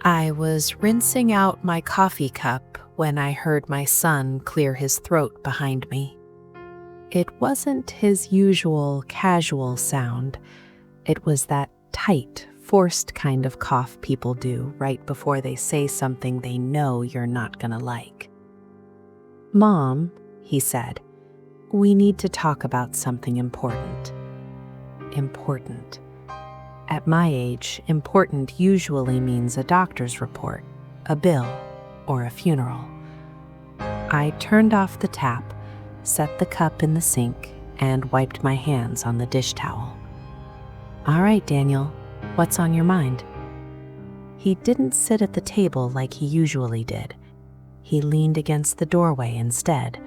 I was rinsing out my coffee cup when I heard my son clear his throat behind me. It wasn't his usual casual sound. It was that tight, forced kind of cough people do right before they say something they know you're not gonna like. "Mom," he said, "we need to talk about something important." Important. At my age, important usually means a doctor's report, a bill, or a funeral. I turned off the tap, set the cup in the sink, and wiped my hands on the dish towel. "All right, Daniel, what's on your mind?" He didn't sit at the table like he usually did. He leaned against the doorway instead,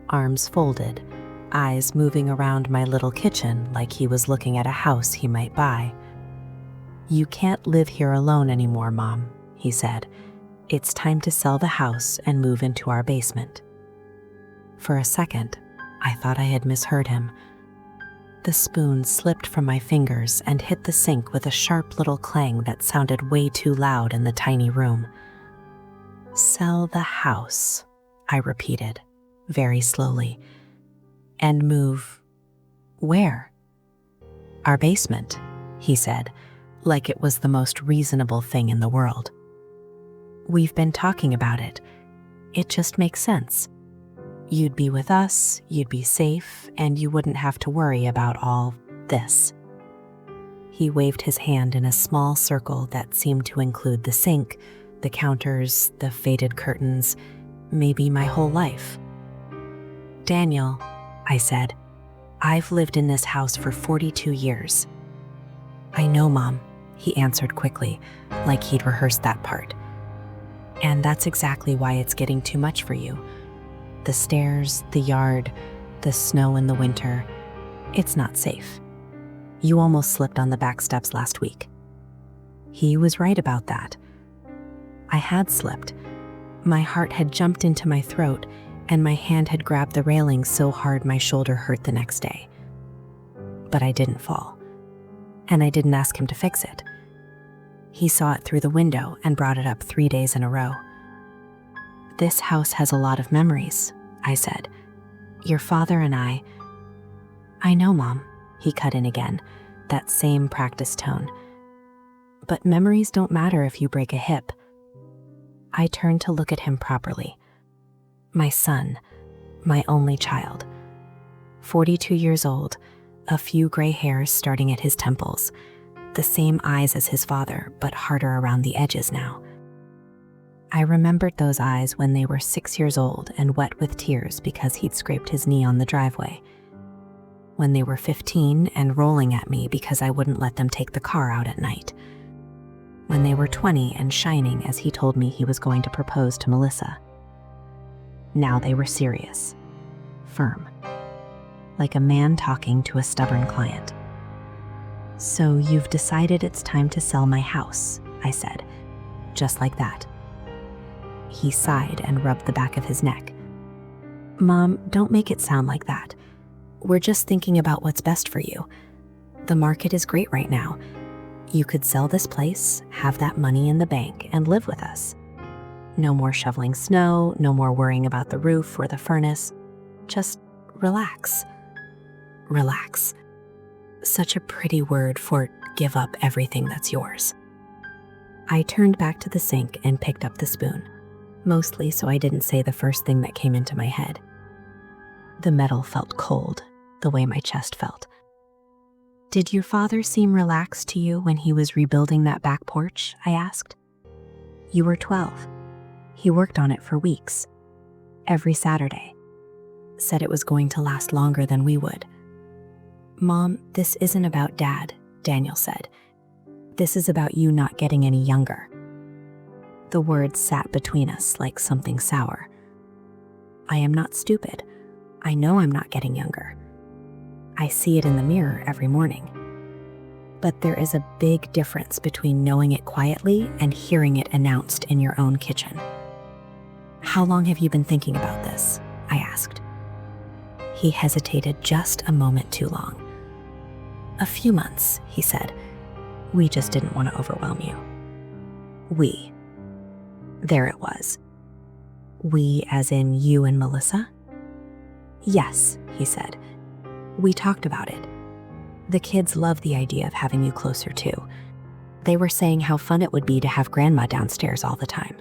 arms folded, eyes moving around my little kitchen like he was looking at a house he might buy. "You can't live here alone anymore, Mom," he said. "It's time to sell the house and move into our basement." For a second, I thought I had misheard him. The spoon slipped from my fingers and hit the sink with a sharp little clang that sounded way too loud in the tiny room. "Sell the house," I repeated, very slowly. "And move where?" "Our basement," he said, like it was the most reasonable thing in the world. "We've been talking about it. It just makes sense. You'd be with us, you'd be safe, and you wouldn't have to worry about all this." He waved his hand in a small circle that seemed to include the sink, the counters, the faded curtains, maybe my whole life. "Daniel," I said, "I've lived in this house for 42 years. "I know, Mom," he answered quickly, like he'd rehearsed that part. "And that's exactly why it's getting too much for you. The stairs, the yard, the snow in the winter. It's not safe. You almost slipped on the back steps last week." He was right about that. I had slipped. My heart had jumped into my throat, and my hand had grabbed the railing so hard my shoulder hurt the next day. But I didn't fall. And I didn't ask him to fix it. He saw it through the window and brought it up 3 days in a row. "This house has a lot of memories," I said. "Your father and I—" "I know, Mom," he cut in again, that same practice tone. "But memories don't matter if you break a hip." I turned to look at him properly. My son, my only child. 42 years old, a few gray hairs starting at his temples, the same eyes as his father, but harder around the edges now. I remembered those eyes when they were 6 years old and wet with tears because he'd scraped his knee on the driveway. When they were 15 and rolling at me because I wouldn't let them take the car out at night. When they were 20 and shining as he told me he was going to propose to Melissa. Now they were serious, firm, like a man talking to a stubborn client. "So you've decided it's time to sell my house," I said, just like that. He sighed and rubbed the back of his neck. "Mom, don't make it sound like that. We're just thinking about what's best for you. The market is great right now. You could sell this place, have that money in the bank, and live with us. No more shoveling snow, no more worrying about the roof or the furnace. Just relax." Relax. Such a pretty word for give up everything that's yours. I turned back to the sink and picked up the spoon, mostly so I didn't say the first thing that came into my head. The metal felt cold, the way my chest felt. "Did your father seem relaxed to you when he was rebuilding that back porch?" I asked. "You were 12. He worked on it for weeks. Every Saturday. Said it was going to last longer than we would." "Mom, this isn't about Dad," Daniel said. "This is about you not getting any younger." The words sat between us like something sour. I am not stupid. I know I'm not getting younger. I see it in the mirror every morning. But there is a big difference between knowing it quietly and hearing it announced in your own kitchen. "How long have you been thinking about this?" I asked. He hesitated just a moment too long. "A few months," he said. "We just didn't want to overwhelm you." "We," There it was. We, as in you and Melissa? Yes, he said. We talked about it. The kids love the idea of having you closer too. They were saying how fun it would be to have Grandma downstairs all the time.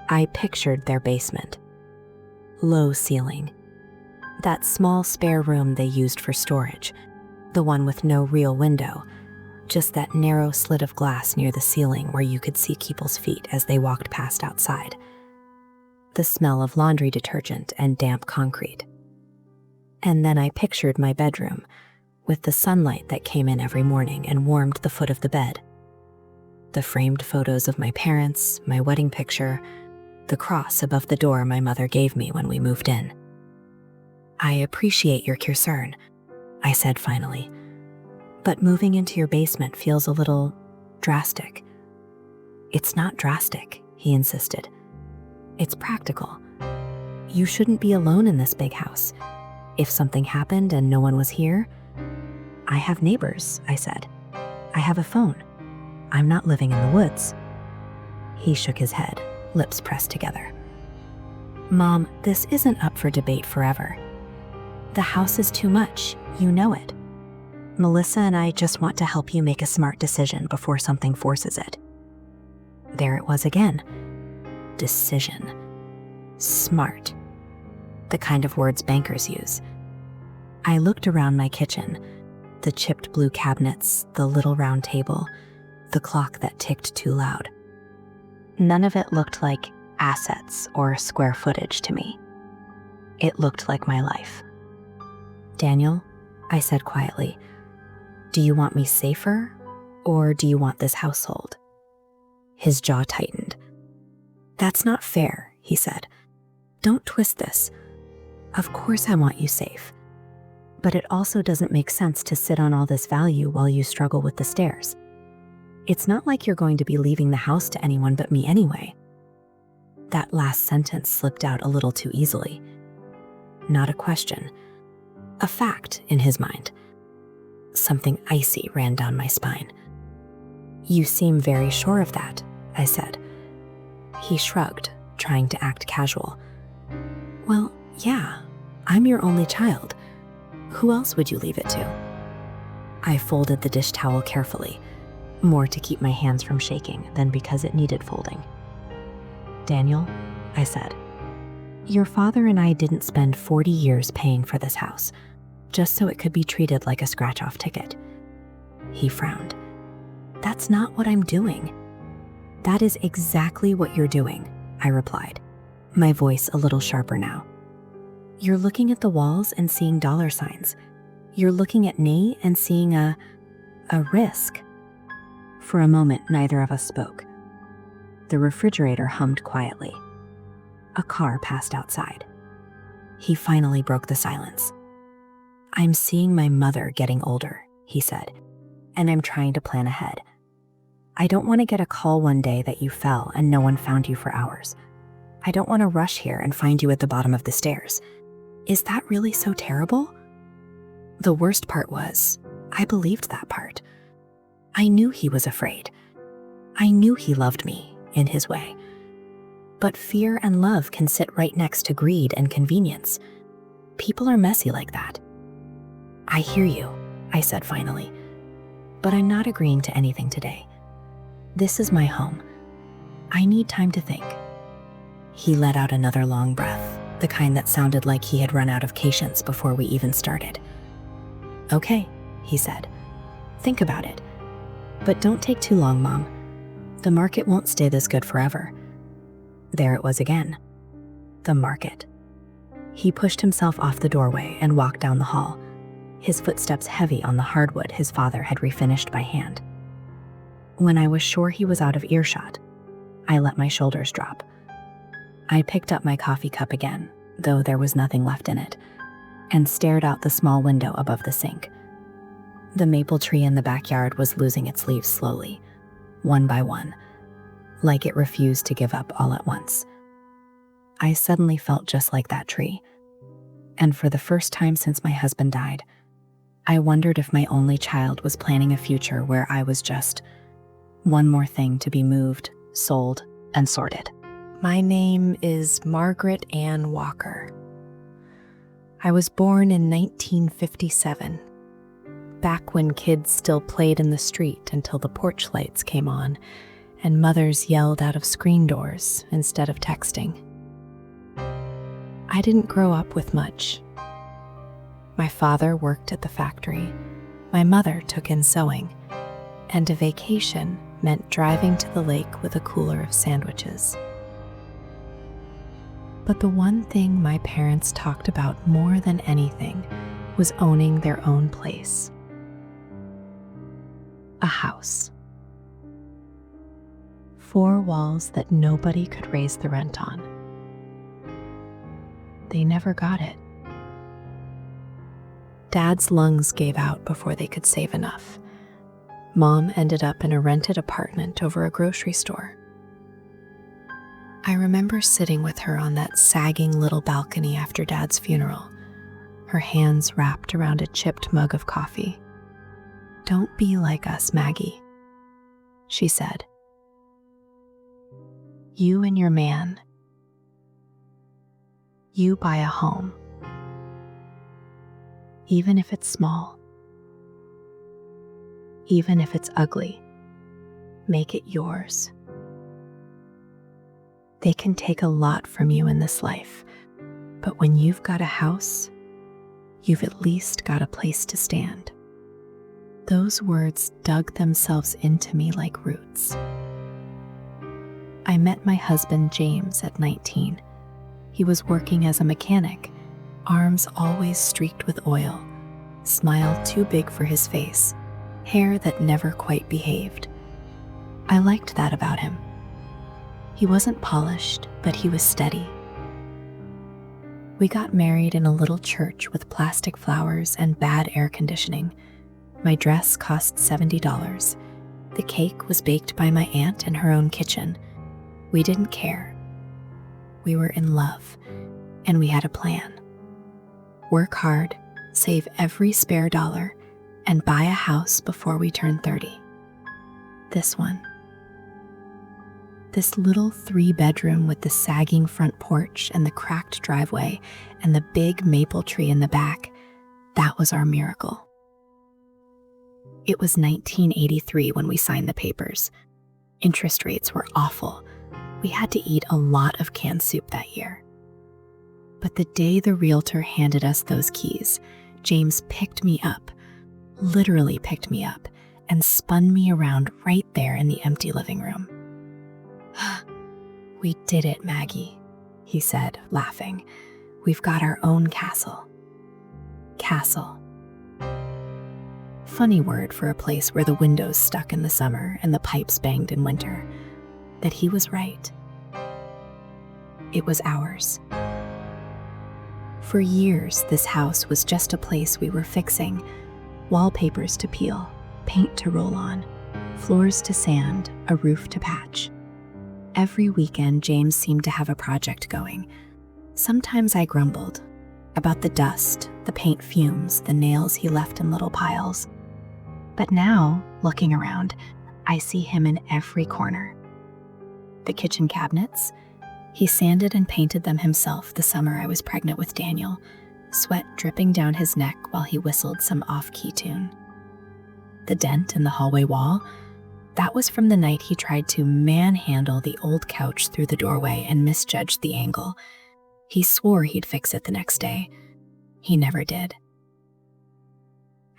I pictured their basement. Low ceiling. That small spare room they used for storage. The one with no real window. Just that narrow slit of glass near the ceiling where you could see people's feet as they walked past outside. The smell of laundry detergent and damp concrete. And then I pictured my bedroom, with the sunlight that came in every morning and warmed the foot of the bed. The framed photos of my parents, my wedding picture, the cross above the door my mother gave me when we moved in. I appreciate your concern, I said finally. But moving into your basement feels a little drastic. It's not drastic, he insisted. It's practical. You shouldn't be alone in this big house. If something happened and no one was here, I have neighbors, I said. I have a phone. I'm not living in the woods. He shook his head, lips pressed together. Mom, this isn't up for debate forever. The house is too much, you know it. Melissa and I just want to help you make a smart decision before something forces it. There it was again. Decision. Smart. The kind of words bankers use. I looked around my kitchen, the chipped blue cabinets, the little round table, the clock that ticked too loud. None of it looked like assets or square footage to me. It looked like my life. Daniel, I said quietly, do you want me safer, or do you want this household? His jaw tightened. That's not fair, he said. Don't twist this. Of course I want you safe. But it also doesn't make sense to sit on all this value while you struggle with the stairs. It's not like you're going to be leaving the house to anyone but me anyway. That last sentence slipped out a little too easily. Not a question. A fact in his mind. Something icy ran down my spine. You seem very sure of that, I said. He shrugged, trying to act casual. Well, yeah, I'm your only child. Who else would you leave it to? I folded the dish towel carefully, more to keep my hands from shaking than because it needed folding. Daniel, I said, your father and I didn't spend 40 years paying for this house, just so it could be treated like a scratch-off ticket. He frowned. That's not what I'm doing. That is exactly what you're doing, I replied, my voice a little sharper now. You're looking at the walls and seeing dollar signs. You're looking at Nate and seeing a risk. For a moment, neither of us spoke. The refrigerator hummed quietly. A car passed outside. He finally broke the silence. I'm seeing my mother getting older, he said, and I'm trying to plan ahead. I don't want to get a call one day that you fell and no one found you for hours. I don't want to rush here and find you at the bottom of the stairs. Is that really so terrible? The worst part was, I believed that part. I knew he was afraid. I knew he loved me, in his way. But fear and love can sit right next to greed and convenience. People are messy like that. I hear you, I said finally, but I'm not agreeing to anything today. This is my home. I need time to think. He let out another long breath, the kind that sounded like he had run out of patience before we even started. Okay, he said. Think about it. But don't take too long, Mom. The market won't stay this good forever. There it was again. The market. He pushed himself off the doorway and walked down the hall, his footsteps heavy on the hardwood his father had refinished by hand. When I was sure he was out of earshot, I let my shoulders drop. I picked up my coffee cup again, though there was nothing left in it, and stared out the small window above the sink. The maple tree in the backyard was losing its leaves slowly, one by one, like it refused to give up all at once. I suddenly felt just like that tree, and for the first time since my husband died, I wondered if my only child was planning a future where I was just one more thing to be moved, sold, and sordid. My name is Margaret Ann Walker. I was born in 1957, back when kids still played in the street until the porch lights came on and mothers yelled out of screen doors instead of texting. I didn't grow up with much. My father worked at the factory, my mother took in sewing, and a vacation meant driving to the lake with a cooler of sandwiches. But the one thing my parents talked about more than anything was owning their own place. A house. 4 walls that nobody could raise the rent on. They never got it. Dad's lungs gave out before they could save enough. Mom ended up in a rented apartment over a grocery store. I remember sitting with her on that sagging little balcony after Dad's funeral, her hands wrapped around a chipped mug of coffee. "Don't be like us, Maggie," she said. "You and your man, you buy a home. Even if it's small, even if it's ugly, make it yours. They can take a lot from you in this life, but when you've got a house, you've at least got a place to stand." Those words dug themselves into me like roots. I met my husband James at 19. He was working as a mechanic, arms always streaked with oil, smile too big for his face, hair that never quite behaved. I liked that about him. He wasn't polished, but he was steady. We got married in a little church with plastic flowers and bad air conditioning. My dress cost $70. The cake was baked by my aunt in her own kitchen. We didn't care. We were in love, and we had a plan. Work hard, save every spare dollar, and buy a house before we turn 30. This one. This little 3-bedroom with the sagging front porch and the cracked driveway and the big maple tree in the back, that was our miracle. It was 1983 when we signed the papers. Interest rates were awful. We had to eat a lot of canned soup that year. But the day the realtor handed us those keys, James picked me up, literally picked me up, and spun me around right there in the empty living room. "We did it, Maggie," he said, laughing. "We've got our own castle." Castle. Funny word for a place where the windows stuck in the summer and the pipes banged in winter. That he was right. It was ours. For years, this house was just a place we were fixing. Wallpapers to peel, paint to roll on, floors to sand, a roof to patch. Every weekend, James seemed to have a project going. Sometimes I grumbled about the dust, the paint fumes, the nails he left in little piles. But now, looking around, I see him in every corner. The kitchen cabinets, he sanded and painted them himself the summer I was pregnant with Daniel, sweat dripping down his neck while he whistled some off-key tune. The dent in the hallway wall, that was from the night he tried to manhandle the old couch through the doorway and misjudged the angle. He swore he'd fix it the next day. He never did.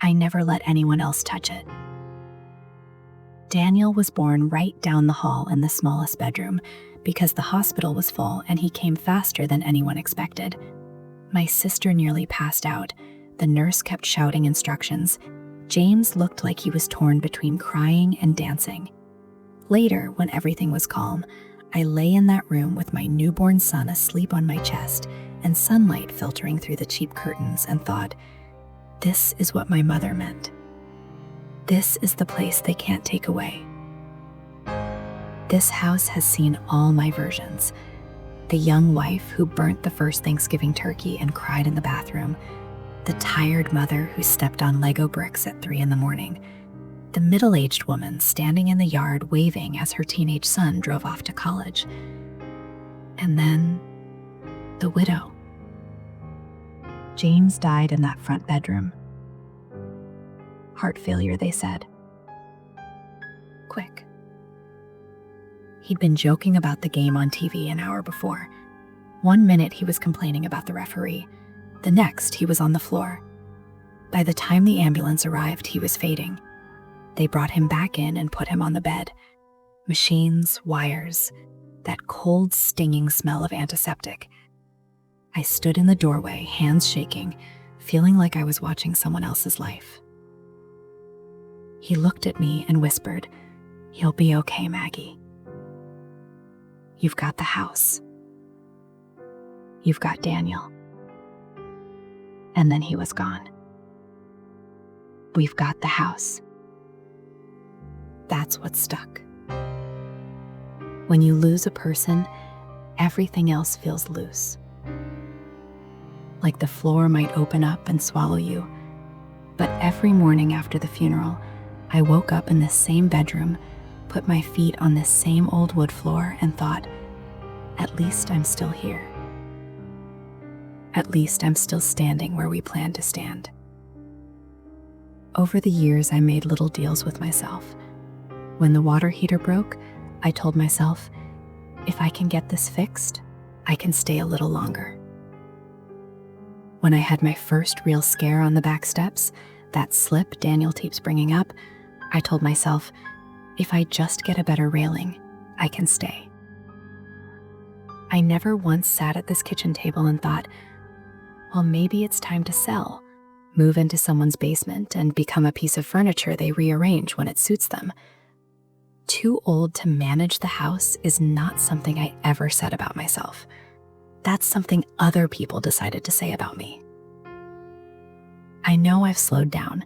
I never let anyone else touch it. Daniel was born right down the hall in the smallest bedroom because the hospital was full and he came faster than anyone expected. My sister nearly passed out. The nurse kept shouting instructions. James looked like he was torn between crying and dancing. Later, when everything was calm, I lay in that room with my newborn son asleep on my chest and sunlight filtering through the cheap curtains and thought, this is what my mother meant. This is the place they can't take away. This house has seen all my versions. The young wife who burnt the first Thanksgiving turkey and cried in the bathroom. The tired mother who stepped on Lego bricks at 3 a.m. The middle-aged woman standing in the yard waving as her teenage son drove off to college. And then the widow. James died in that front bedroom. Heart failure, they said. Quick. He'd been joking about the game on TV an hour before. 1 minute he was complaining about the referee. The next he was on the floor. By the time the ambulance arrived, he was fading. They brought him back in and put him on the bed. Machines, wires, that cold, stinging smell of antiseptic. I stood in the doorway, hands shaking, feeling like I was watching someone else's life. He looked at me and whispered, "You'll be okay, Maggie. You've got the house. You've got Daniel." And then he was gone. We've got the house. That's what stuck. When you lose a person, everything else feels loose. Like the floor might open up and swallow you. But every morning after the funeral, I woke up in this same bedroom, put my feet on this same old wood floor, and thought, at least I'm still here. At least I'm still standing where we planned to stand. Over the years, I made little deals with myself. When the water heater broke, I told myself, if I can get this fixed, I can stay a little longer. When I had my first real scare on the back steps, that slip Daniel keeps bringing up, I told myself, if I just get a better railing, I can stay. I never once sat at this kitchen table and thought, well, maybe it's time to sell, move into someone's basement, and become a piece of furniture they rearrange when it suits them. Too old to manage the house is not something I ever said about myself. That's something other people decided to say about me. I know I've slowed down.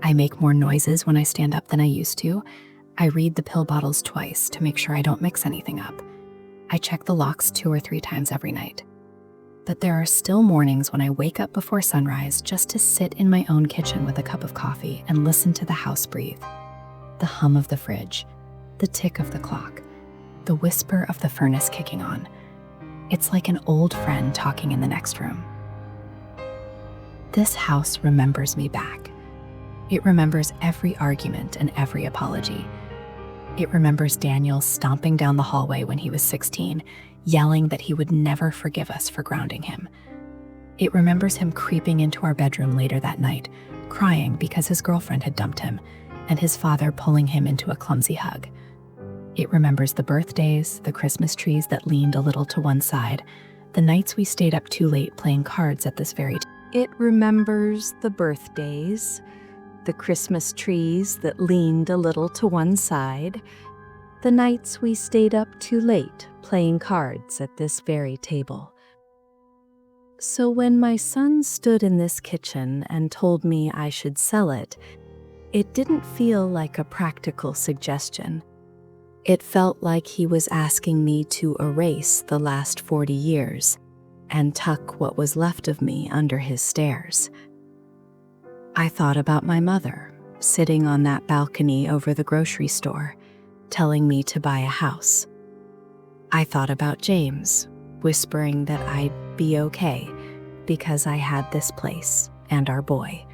I make more noises when I stand up than I used to. I read the pill bottles twice to make sure I don't mix anything up. I check the locks 2 or 3 times every night. But there are still mornings when I wake up before sunrise just to sit in my own kitchen with a cup of coffee and listen to the house breathe. The hum of the fridge, the tick of the clock, the whisper of the furnace kicking on. It's like an old friend talking in the next room. This house remembers me back. It remembers every argument and every apology. It remembers Daniel stomping down the hallway when he was 16, yelling that he would never forgive us for grounding him. It remembers him creeping into our bedroom later that night, crying because his girlfriend had dumped him, and his father pulling him into a clumsy hug. It remembers the birthdays, the Christmas trees that leaned a little to one side, the nights we stayed up too late playing cards at this very time. It remembers the birthdays, the Christmas trees that leaned a little to one side, the nights we stayed up too late playing cards at this very table. So when my son stood in this kitchen and told me I should sell it, it didn't feel like a practical suggestion. It felt like he was asking me to erase the last 40 years and tuck what was left of me under his stairs. I thought about my mother, sitting on that balcony over the grocery store, telling me to buy a house. I thought about James, whispering that I'd be okay because I had this place and our boy.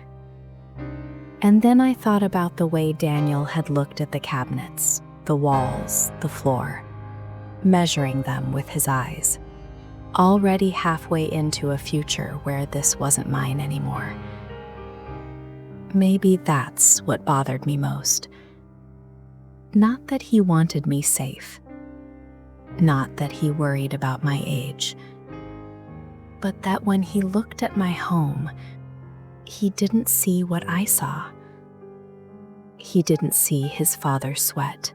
And then I thought about the way Daniel had looked at the cabinets, the walls, the floor, measuring them with his eyes, already halfway into a future where this wasn't mine anymore. Maybe that's what bothered me most. Not that he wanted me safe, not that he worried about my age, but that when he looked at my home, he didn't see what I saw. He didn't see his father's sweat,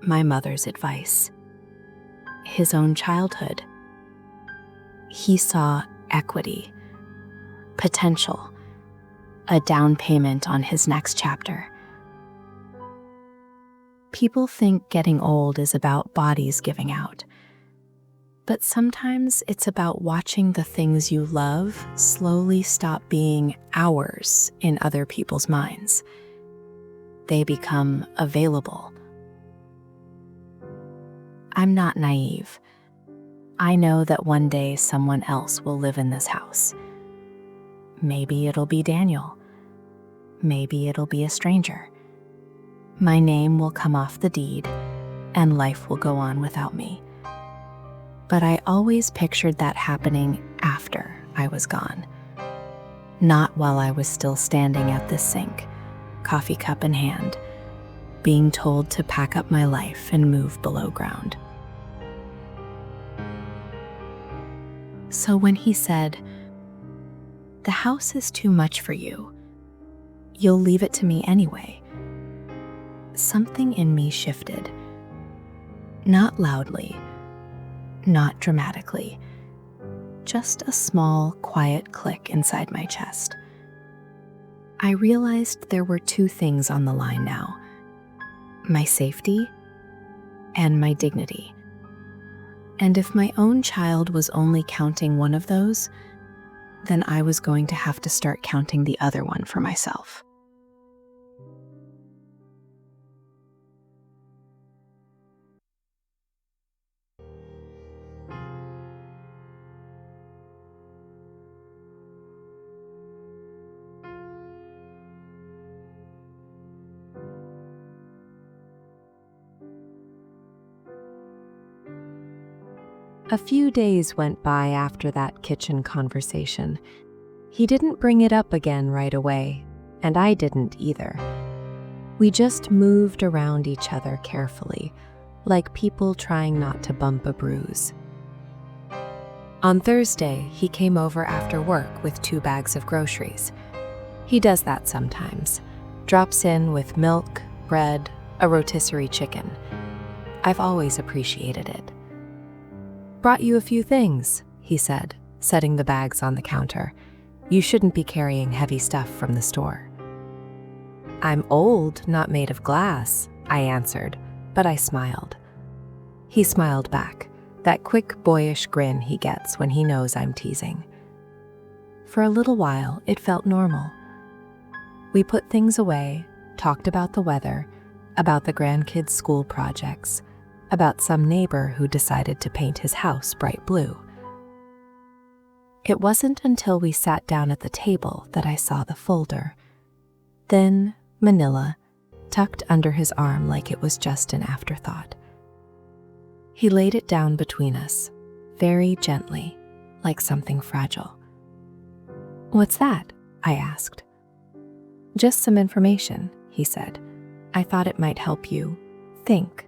my mother's advice, his own childhood. He saw equity, potential, a down payment on his next chapter. People think getting old is about bodies giving out, but sometimes it's about watching the things you love slowly stop being ours in other people's minds. they become available. I'm not naive. I know that one day someone else will live in this house. Maybe it'll be Daniel. Maybe it'll be a stranger. My name will come off the deed, and life will go on without me. But I always pictured that happening after I was gone, not while I was still standing at this sink, coffee cup in hand, being told to pack up my life and move below ground. So when he said, "The house is too much for you. You'll leave it to me anyway," something in me shifted. Not loudly, not dramatically, just a small, quiet click inside my chest. I realized there were two things on the line now: my safety and my dignity. And if my own child was only counting one of those, then I was going to have to start counting the other one for myself. A few days went by after that kitchen conversation. He didn't bring it up again right away, and I didn't either. We just moved around each other carefully, like people trying not to bump a bruise. On Thursday, he came over after work with 2 bags of groceries. He does that sometimes, drops in with milk, bread, a rotisserie chicken. I've always appreciated it. "Brought you a few things," he said, setting the bags on the counter. "You shouldn't be carrying heavy stuff from the store." "I'm old, not made of glass," I answered, but I smiled. He smiled back, that quick boyish grin he gets when he knows I'm teasing. For a little while, it felt normal. We put things away, talked about the weather, about the grandkids' school projects, about some neighbor who decided to paint his house bright blue. It wasn't until we sat down at the table that I saw the folder. Thin, manila, tucked under his arm like it was just an afterthought. He laid it down between us, very gently, like something fragile. "What's that?" I asked. "Just some information," he said. "I thought it might help you think."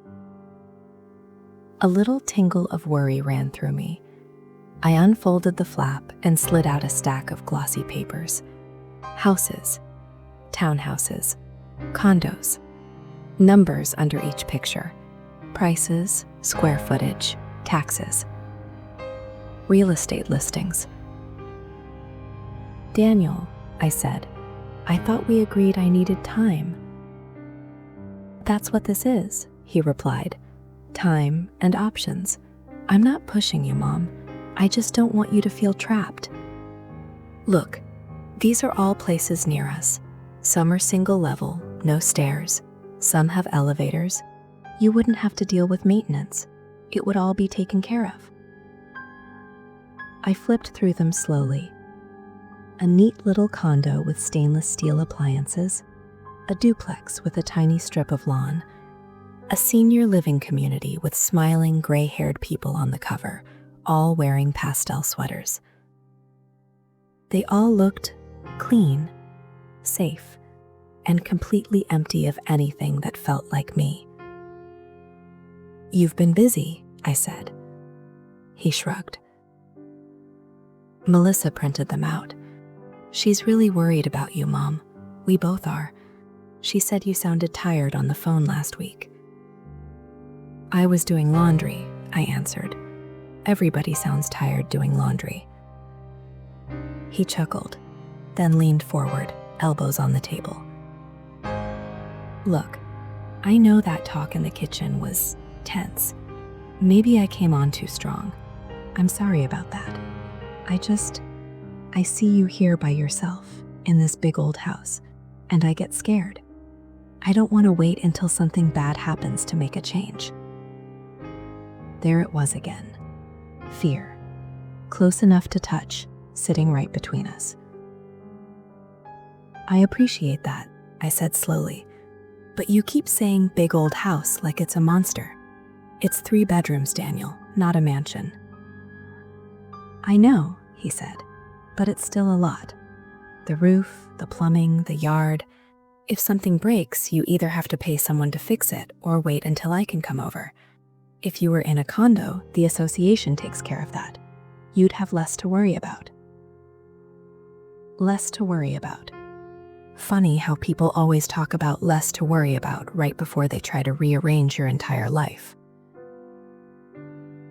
A little tingle of worry ran through me. I unfolded the flap and slid out a stack of glossy papers. Houses, townhouses, condos, numbers under each picture, prices, square footage, taxes, real estate listings. "Daniel," I said, "I thought we agreed I needed time." "That's what this is," he replied. "Time and options. I'm not pushing you, Mom. I just don't want you to feel trapped. Look, these are all places near us. Some are single level, no stairs. Some have elevators. You wouldn't have to deal with maintenance. It would all be taken care of." I flipped through them slowly. A neat little condo with stainless steel appliances, a duplex with a tiny strip of lawn, a senior living community with smiling gray-haired people on the cover, all wearing pastel sweaters. They all looked clean, safe, and completely empty of anything that felt like me. "You've been busy," I said. He shrugged. "Melissa printed them out. She's really worried about you, Mom. We both are. She said you sounded tired on the phone last week." "I was doing laundry," I answered. "Everybody sounds tired doing laundry." He chuckled, then leaned forward, elbows on the table. "Look, I know that talk in the kitchen was tense. Maybe I came on too strong. I'm sorry about that. I see you here by yourself in this big old house, and I get scared. I don't want to wait until something bad happens to make a change. There it was again. Fear. Close enough to touch, sitting right between us. I appreciate that, I said slowly. But you keep saying big old house like it's a monster. It's 3 bedrooms, Daniel, not a mansion. I know, he said, but it's still a lot. The roof, the plumbing, the yard. If something breaks, you either have to pay someone to fix it or wait until I can come over. If you were in a condo, the association takes care of that. You'd have less to worry about. Less to worry about. Funny how people always talk about less to worry about right before they try to rearrange your entire life.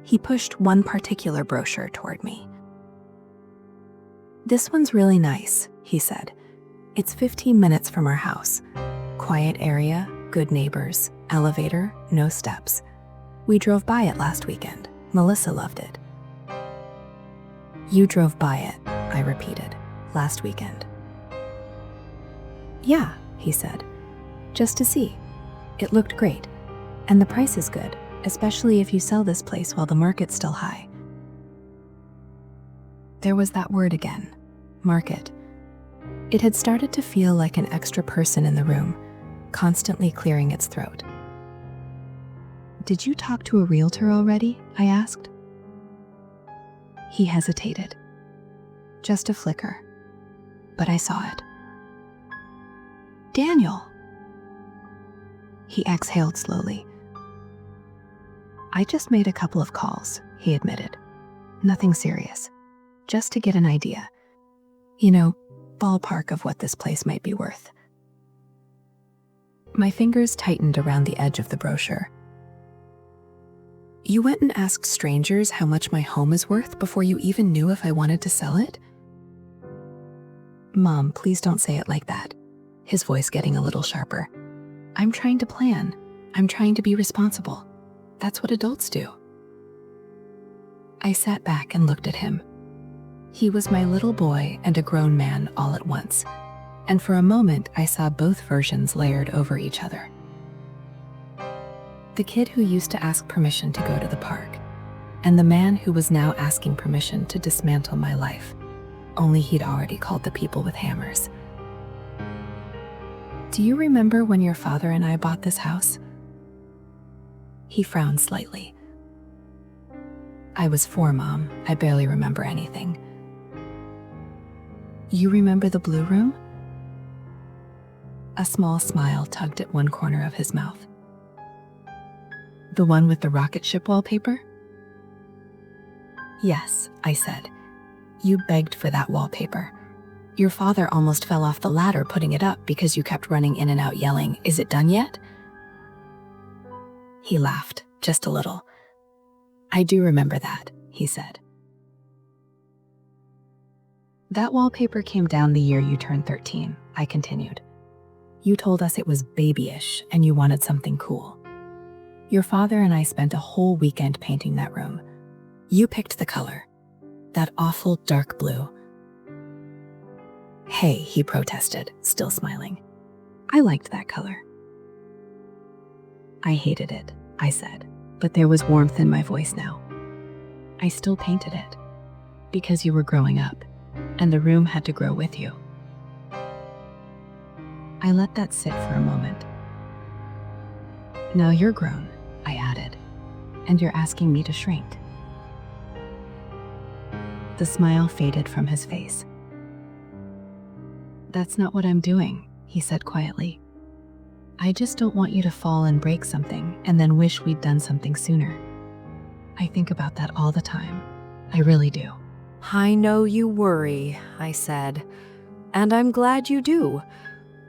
He pushed one particular brochure toward me. This one's really nice, he said. It's 15 minutes from our house. Quiet area, good neighbors, elevator, no steps. We drove by it last weekend. Melissa loved it. You drove by it, I repeated, last weekend. Yeah, he said, just to see. It looked great. And the price is good, especially if you sell this place while the market's still high. There was that word again, market. It had started to feel like an extra person in the room, constantly clearing its throat. Did you talk to a realtor already? I asked. He hesitated. Just a flicker. But I saw it. Daniel. He exhaled slowly. I just made a couple of calls, he admitted. Nothing serious. Just to get an idea. You know, ballpark of what this place might be worth. My fingers tightened around the edge of the brochure. You went and asked strangers how much my home is worth before you even knew if I wanted to sell it? Mom, please don't say it like that. His voice getting a little sharper. I'm trying to plan. I'm trying to be responsible. That's what adults do. I sat back and looked at him. He was my little boy and a grown man all at once, and for a moment I saw both versions layered over each other. The kid who used to ask permission to go to the park, and the man who was now asking permission to dismantle my life, only he'd already called the people with hammers. Do you remember when your father and I bought this house? He frowned slightly. I was 4, Mom. I barely remember anything. You remember the blue room? A small smile tugged at one corner of his mouth. The one with the rocket ship wallpaper? Yes, I said. You begged for that wallpaper. Your father almost fell off the ladder putting it up because you kept running in and out yelling, "Is it done yet?" He laughed, just a little. I do remember that, he said. That wallpaper came down the year you turned 13, I continued. You told us it was babyish and you wanted something cool. Your father and I spent a whole weekend painting that room. You picked the color, that awful dark blue. Hey, he protested, still smiling. I liked that color. I hated it, I said, but there was warmth in my voice now. I still painted it, because you were growing up, and the room had to grow with you. I let that sit for a moment. Now you're grown, I added, and you're asking me to shrink. The smile faded from his face. That's not what I'm doing, he said quietly. I just don't want you to fall and break something and then wish we'd done something sooner. I think about that all the time. I really do. I know you worry, I said, and I'm glad you do.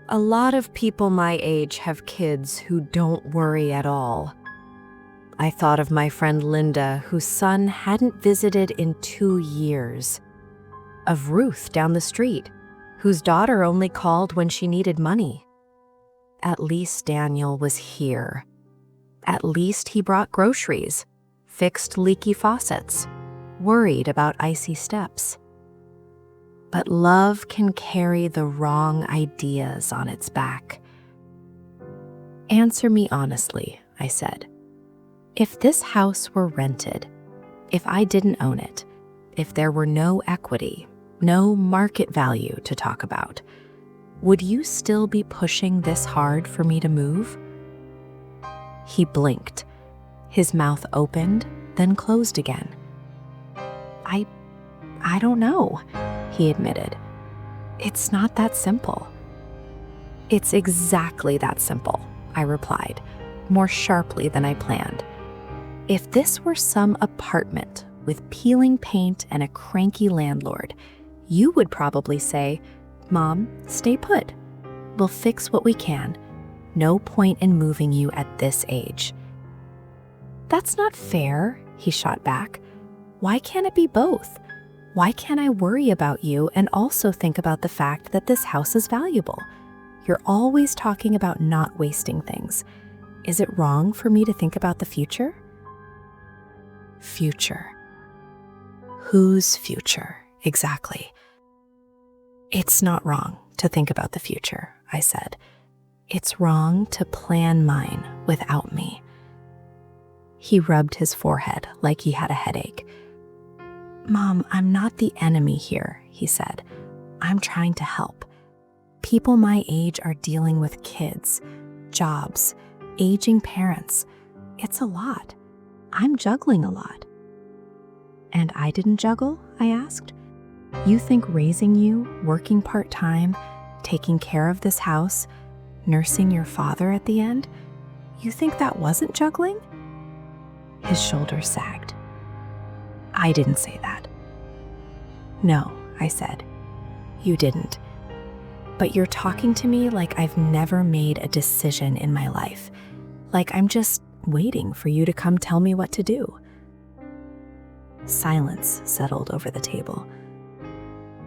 A lot of people my age have kids who don't worry at all. I thought of my friend Linda, whose son hadn't visited in 2 years. Of Ruth down the street, whose daughter only called when she needed money. At least Daniel was here. At least he brought groceries, fixed leaky faucets, worried about icy steps. But love can carry the wrong ideas on its back. Answer me honestly, I said. If this house were rented, if I didn't own it, if there were no equity, no market value to talk about, would you still be pushing this hard for me to move? He blinked. His mouth opened, then closed again. I don't know, he admitted. It's not that simple. It's exactly that simple, I replied, more sharply than I planned. If this were some apartment with peeling paint and a cranky landlord, you would probably say, Mom, stay put. We'll fix what we can. No point in moving you at this age. That's not fair, he shot back. Why can't it be both? Why can't I worry about you and also think about the fact that this house is valuable? You're always talking about not wasting things. Is it wrong for me to think about the future? Future. Whose future, exactly? It's not wrong to think about the future, I said. It's wrong to plan mine without me. He rubbed his forehead like he had a headache. Mom, I'm not the enemy here, he said. I'm trying to help. People my age are dealing with kids, jobs, aging parents. It's a lot. I'm juggling a lot. And I didn't juggle? I asked. You think raising you, working part-time, taking care of this house, nursing your father at the end, you think that wasn't juggling? His shoulders sagged. I didn't say that. No, I said. You didn't. But you're talking to me like I've never made a decision in my life, like I'm just waiting for you to come tell me what to do. Silence settled over the table.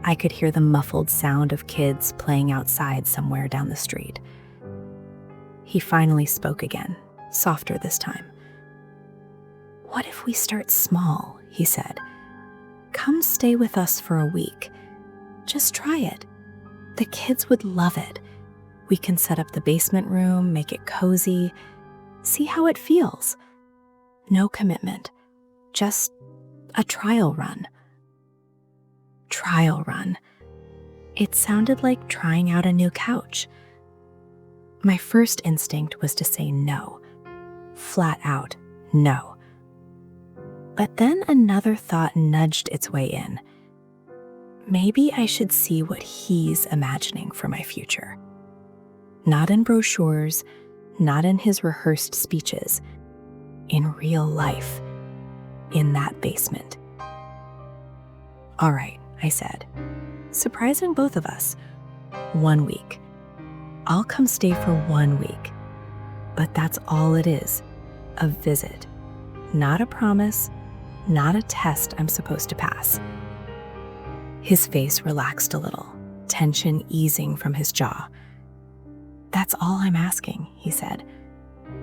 I could hear the muffled sound of kids playing outside somewhere down the street. He finally spoke again, softer this time. What if we start small, he said. Come stay with us for a week. Just try it. The kids would love it. We can set up the basement room, make it cozy. See how it feels. No commitment. Just a trial run. Trial run. It sounded like trying out a new couch. My first instinct was to say no. Flat out, no. But then another thought nudged its way in. Maybe I should see what he's imagining for my future. Not in brochures, not in his rehearsed speeches. In real life. In that basement. All right, I said. Surprising both of us. 1 week. I'll come stay for 1 week. But that's all it is. A visit. Not a promise. Not a test I'm supposed to pass. His face relaxed a little, tension easing from his jaw. That's all I'm asking, he said.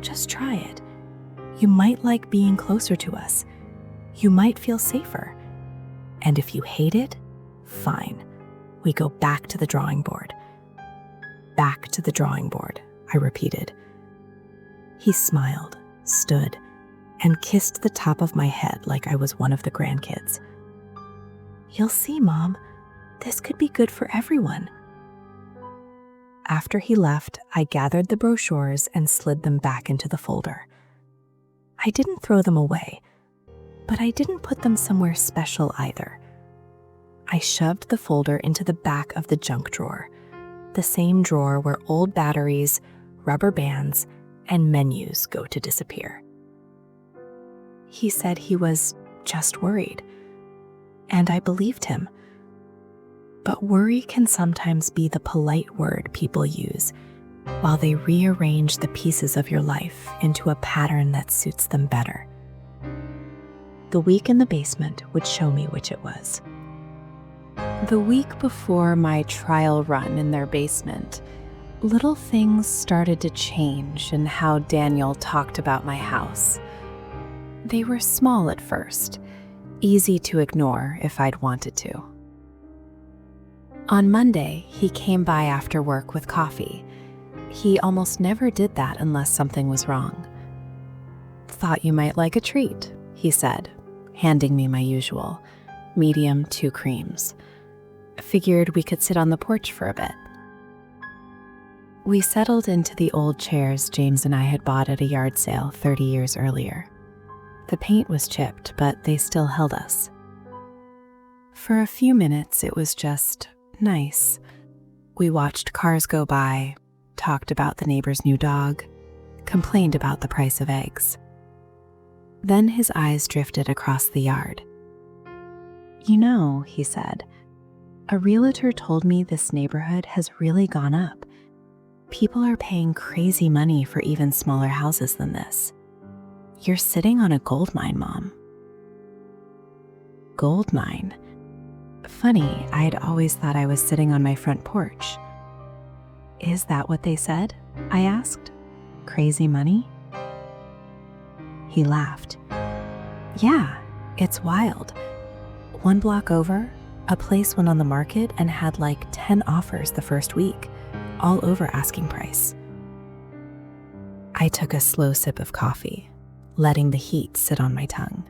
Just try it. You might like being closer to us. You might feel safer. And if you hate it, fine. We go back to the drawing board. Back to the drawing board, I repeated. He smiled, stood, and kissed the top of my head like I was one of the grandkids. You'll see, Mom. This could be good for everyone. After he left, I gathered the brochures and slid them back into the folder. I didn't throw them away, but I didn't put them somewhere special either. I shoved the folder into the back of the junk drawer, the same drawer where old batteries, rubber bands, and menus go to disappear. He said he was just worried, and I believed him. But worry can sometimes be the polite word people use while they rearrange the pieces of your life into a pattern that suits them better. The week in the basement would show me which it was. The week before my trial run in their basement, little things started to change in how Daniel talked about my house. They were small at first, easy to ignore if I'd wanted to. On Monday, he came by after work with coffee. He almost never did that unless something was wrong. "Thought you might like a treat," he said, handing me my usual, medium 2 creams. Figured we could sit on the porch for a bit. We settled into the old chairs James and I had bought at a yard sale 30 years earlier. The paint was chipped, but they still held us. For a few minutes, it was just nice. We watched cars go by, talked about the neighbor's new dog, complained about the price of eggs. Then his eyes drifted across the yard. "You know," he said, "a realtor told me this neighborhood has really gone up. People are paying crazy money for even smaller houses than this. You're sitting on a gold mine, Mom." Gold mine? Funny, I had always thought I was sitting on my front porch. "Is that what they said?" I asked. "Crazy money?" He laughed. "Yeah, it's wild. One block over, a place went on the market and had like 10 offers the first week, all over asking price." I took a slow sip of coffee, letting the heat sit on my tongue.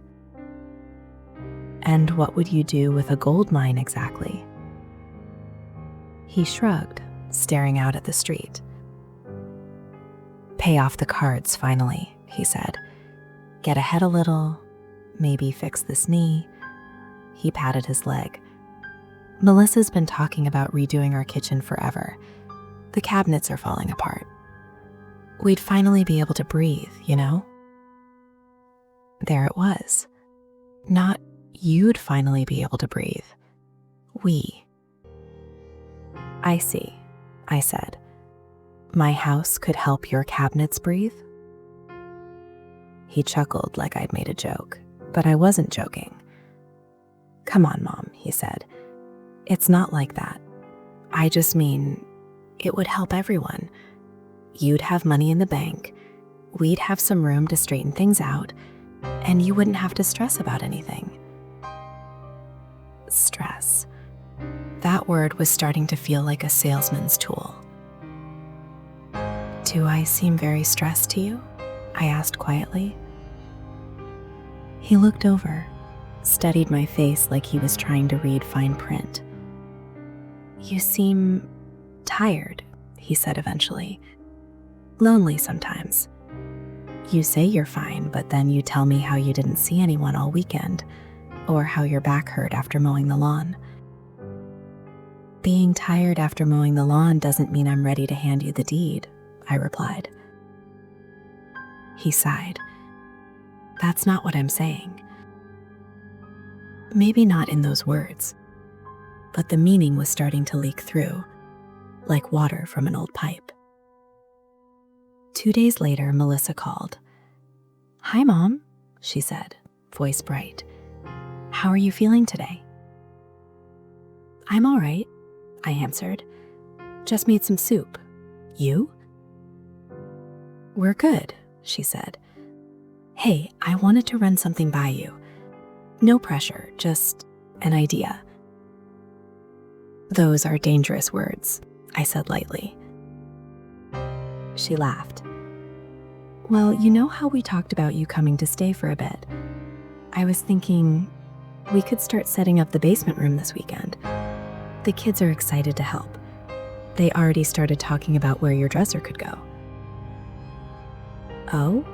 "And what would you do with a gold mine exactly?" He shrugged, staring out at the street. "Pay off the cards finally," he said. "Get ahead a little, maybe fix this knee." He patted his leg. "Melissa's been talking about redoing our kitchen forever. The cabinets are falling apart. We'd finally be able to breathe, you know?" There it was. Not you'd finally be able to breathe. We. "I see," I said. "My house could help your cabinets breathe?" He chuckled like I'd made a joke, but I wasn't joking. "Come on, Mom," he said. "It's not like that. I just mean it would help everyone. You'd have money in the bank, we'd have some room to straighten things out, and you wouldn't have to stress about anything." Stress. That word was starting to feel like a salesman's tool. "Do I seem very stressed to you?" I asked quietly. He looked over, studied my face like he was trying to read fine print. "You seem tired," he said eventually. "Lonely sometimes. You say you're fine, but then you tell me how you didn't see anyone all weekend, or how your back hurt after mowing the lawn." "Being tired after mowing the lawn doesn't mean I'm ready to hand you the deed," I replied. He sighed. "That's not what I'm saying." Maybe not in those words, but the meaning was starting to leak through, like water from an old pipe. 2 days later, Melissa called. "Hi, Mom," she said, voice bright. "How are you feeling today?" "I'm all right," I answered. "Just made some soup. You?" "We're good," she said. "Hey, I wanted to run something by you. No pressure, just an idea." "Those are dangerous words," I said lightly. She laughed. "Well, you know how we talked about you coming to stay for a bit? I was thinking we could start setting up the basement room this weekend. The kids are excited to help. They already started talking about where your dresser could go." "Oh?"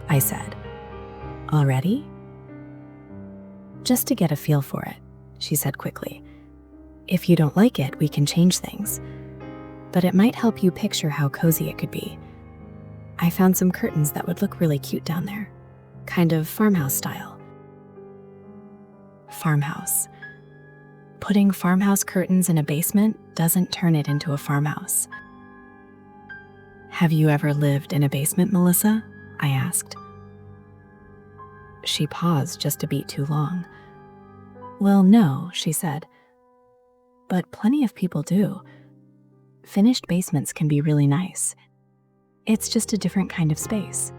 I said. "Already?" "Just to get a feel for it," she said quickly. "If you don't like it, we can change things. But it might help you picture how cozy it could be. I found some curtains that would look really cute down there, kind of farmhouse style." Farmhouse. Putting farmhouse curtains in a basement doesn't turn it into a farmhouse. "Have you ever lived in a basement, Melissa?" I asked. She paused just a beat too long. "Well, no," she said. "But plenty of people do. Finished basements can be really nice. It's just a different kind of space.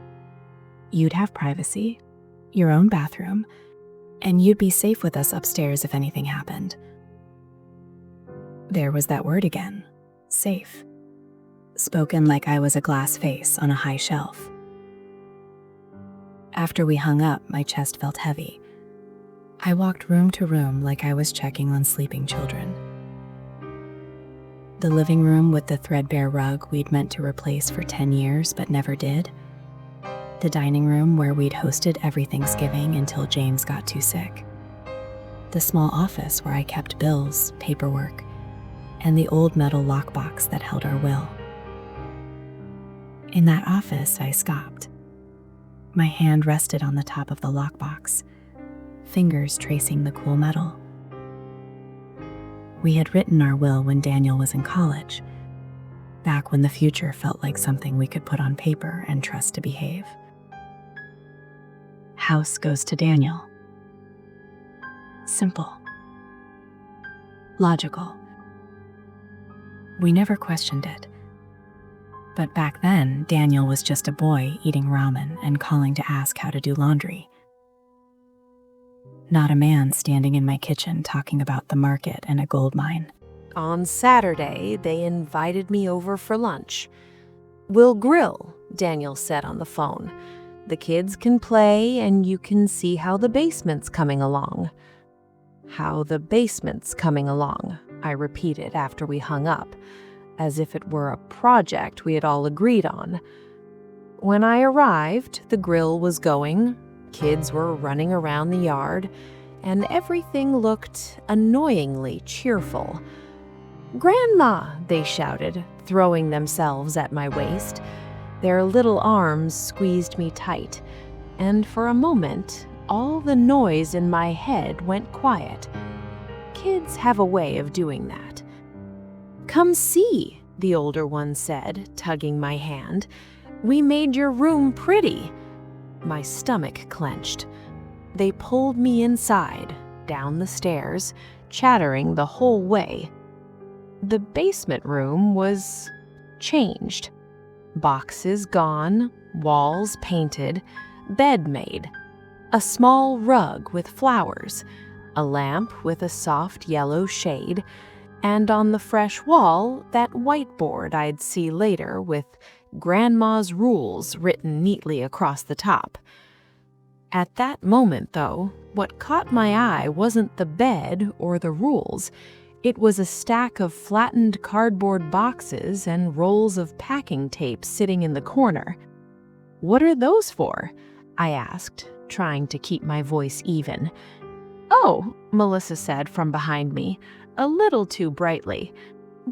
You'd have privacy, your own bathroom, and you'd be safe with us upstairs if anything happened." There was that word again, safe. spoken like I was a glass vase on a high shelf. After we hung up, my chest felt heavy. I walked room to room like I was checking on sleeping children. The living room with the threadbare rug we'd meant to replace for 10 years but never did. The dining room where we'd hosted every Thanksgiving until James got too sick. The small office where I kept bills, paperwork, and the old metal lockbox that held our will. In that office, I stopped. My hand rested on the top of the lockbox, fingers tracing the cool metal. We had written our will when Daniel was in college, back when the future felt like something we could put on paper and trust to behave. House goes to Daniel. Simple. Logical. We never questioned it. But back then, Daniel was just a boy eating ramen and calling to ask how to do laundry. Not a man standing in my kitchen talking about the market and a gold mine. On Saturday, they invited me over for lunch. "We'll grill," Daniel said on the phone. "The kids can play and you can see how the basement's coming along." "How the basement's coming along," I repeated after we hung up, as if it were a project we had all agreed on. When I arrived, the grill was going, kids were running around the yard, and everything looked annoyingly cheerful. "Grandma!" they shouted, throwing themselves at my waist. Their little arms squeezed me tight, and for a moment, all the noise in my head went quiet. Kids have a way of doing that. "Come see," the older one said, tugging my hand. "We made your room pretty." My stomach clenched. They pulled me inside, down the stairs, chattering the whole way. The basement room was changed. Boxes gone, walls painted, bed made. A small rug with flowers, a lamp with a soft yellow shade, and on the fresh wall, that whiteboard I'd see later with Grandma's rules written neatly across the top. At that moment, though, what caught my eye wasn't the bed or the rules. It was a stack of flattened cardboard boxes and rolls of packing tape sitting in the corner. "What are those for?" I asked, trying to keep my voice even. "Oh," Melissa said from behind me, a little too brightly.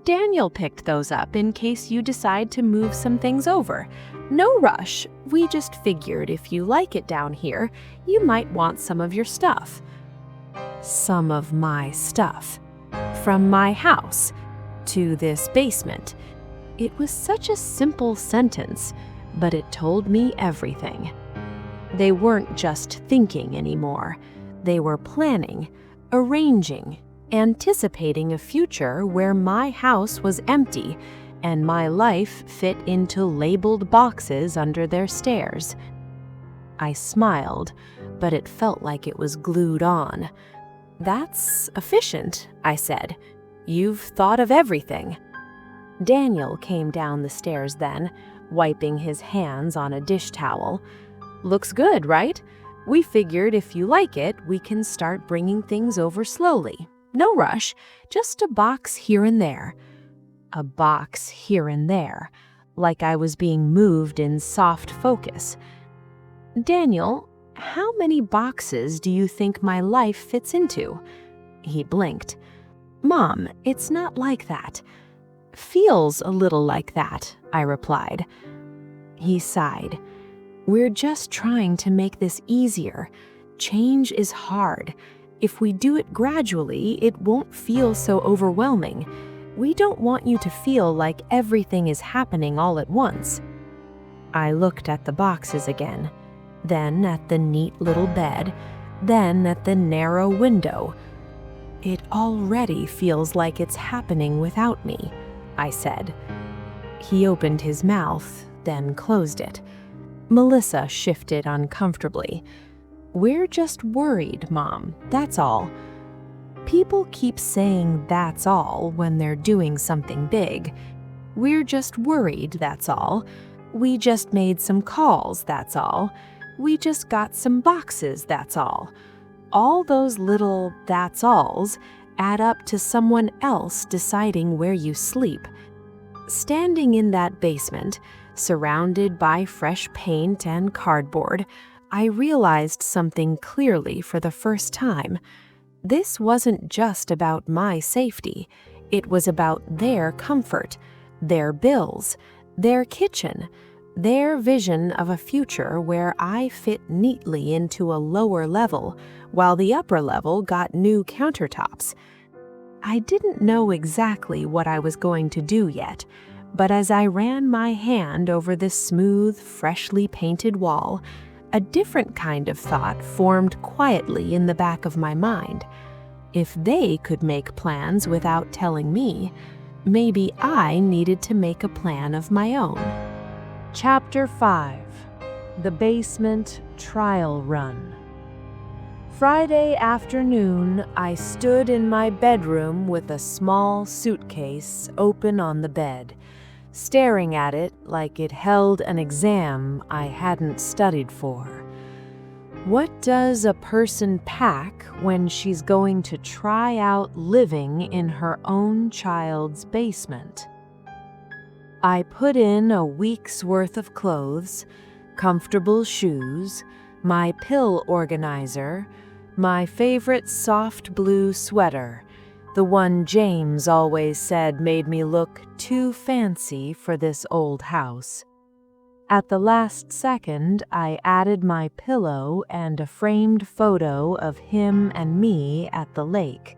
"Daniel picked those up in case you decide to move some things over. No rush. We just figured if you like it down here, you might want some of your stuff." Some of my stuff. From my house to this basement. It was such a simple sentence, but it told me everything. They weren't just thinking anymore. They were planning, arranging, anticipating a future where my house was empty and my life fit into labeled boxes under their stairs. I smiled, but it felt like it was glued on. "That's efficient," I said. "You've thought of everything." Daniel came down the stairs then, wiping his hands on a dish towel. "Looks good, right? We figured if you like it, we can start bringing things over slowly. No rush, just a box here and there." A box here and there, like I was being moved in soft focus. "Daniel, how many boxes do you think my life fits into?" He blinked. "Mom, it's not like that." "Feels a little like that," I replied. He sighed. "We're just trying to make this easier. Change is hard. If we do it gradually, it won't feel so overwhelming. We don't want you to feel like everything is happening all at once." I looked at the boxes again, then at the neat little bed, then at the narrow window. "It already feels like it's happening without me," I said. He opened his mouth, then closed it. Melissa shifted uncomfortably. "We're just worried, Mom, that's all." People keep saying that's all when they're doing something big. We're just worried, that's all. We just made some calls, that's all. We just got some boxes, that's all. All those little that's alls add up to someone else deciding where you sleep. Standing in that basement, surrounded by fresh paint and cardboard, I realized something clearly for the first time. This wasn't just about my safety. It was about their comfort, their bills, their kitchen, their vision of a future where I fit neatly into a lower level, while the upper level got new countertops. I didn't know exactly what I was going to do yet, but as I ran my hand over this smooth, freshly painted wall, a different kind of thought formed quietly in the back of my mind. If they could make plans without telling me, maybe I needed to make a plan of my own. Chapter 5. The Basement Trial Run. Friday afternoon, I stood in my bedroom with a small suitcase open on the bed, staring at it like it held an exam I hadn't studied for. What does a person pack when she's going to try out living in her own child's basement? I put in a week's worth of clothes, comfortable shoes, my pill organizer, my favorite soft blue sweater, the one James always said made me look too fancy for this old house. At the last second, I added my pillow and a framed photo of him and me at the lake,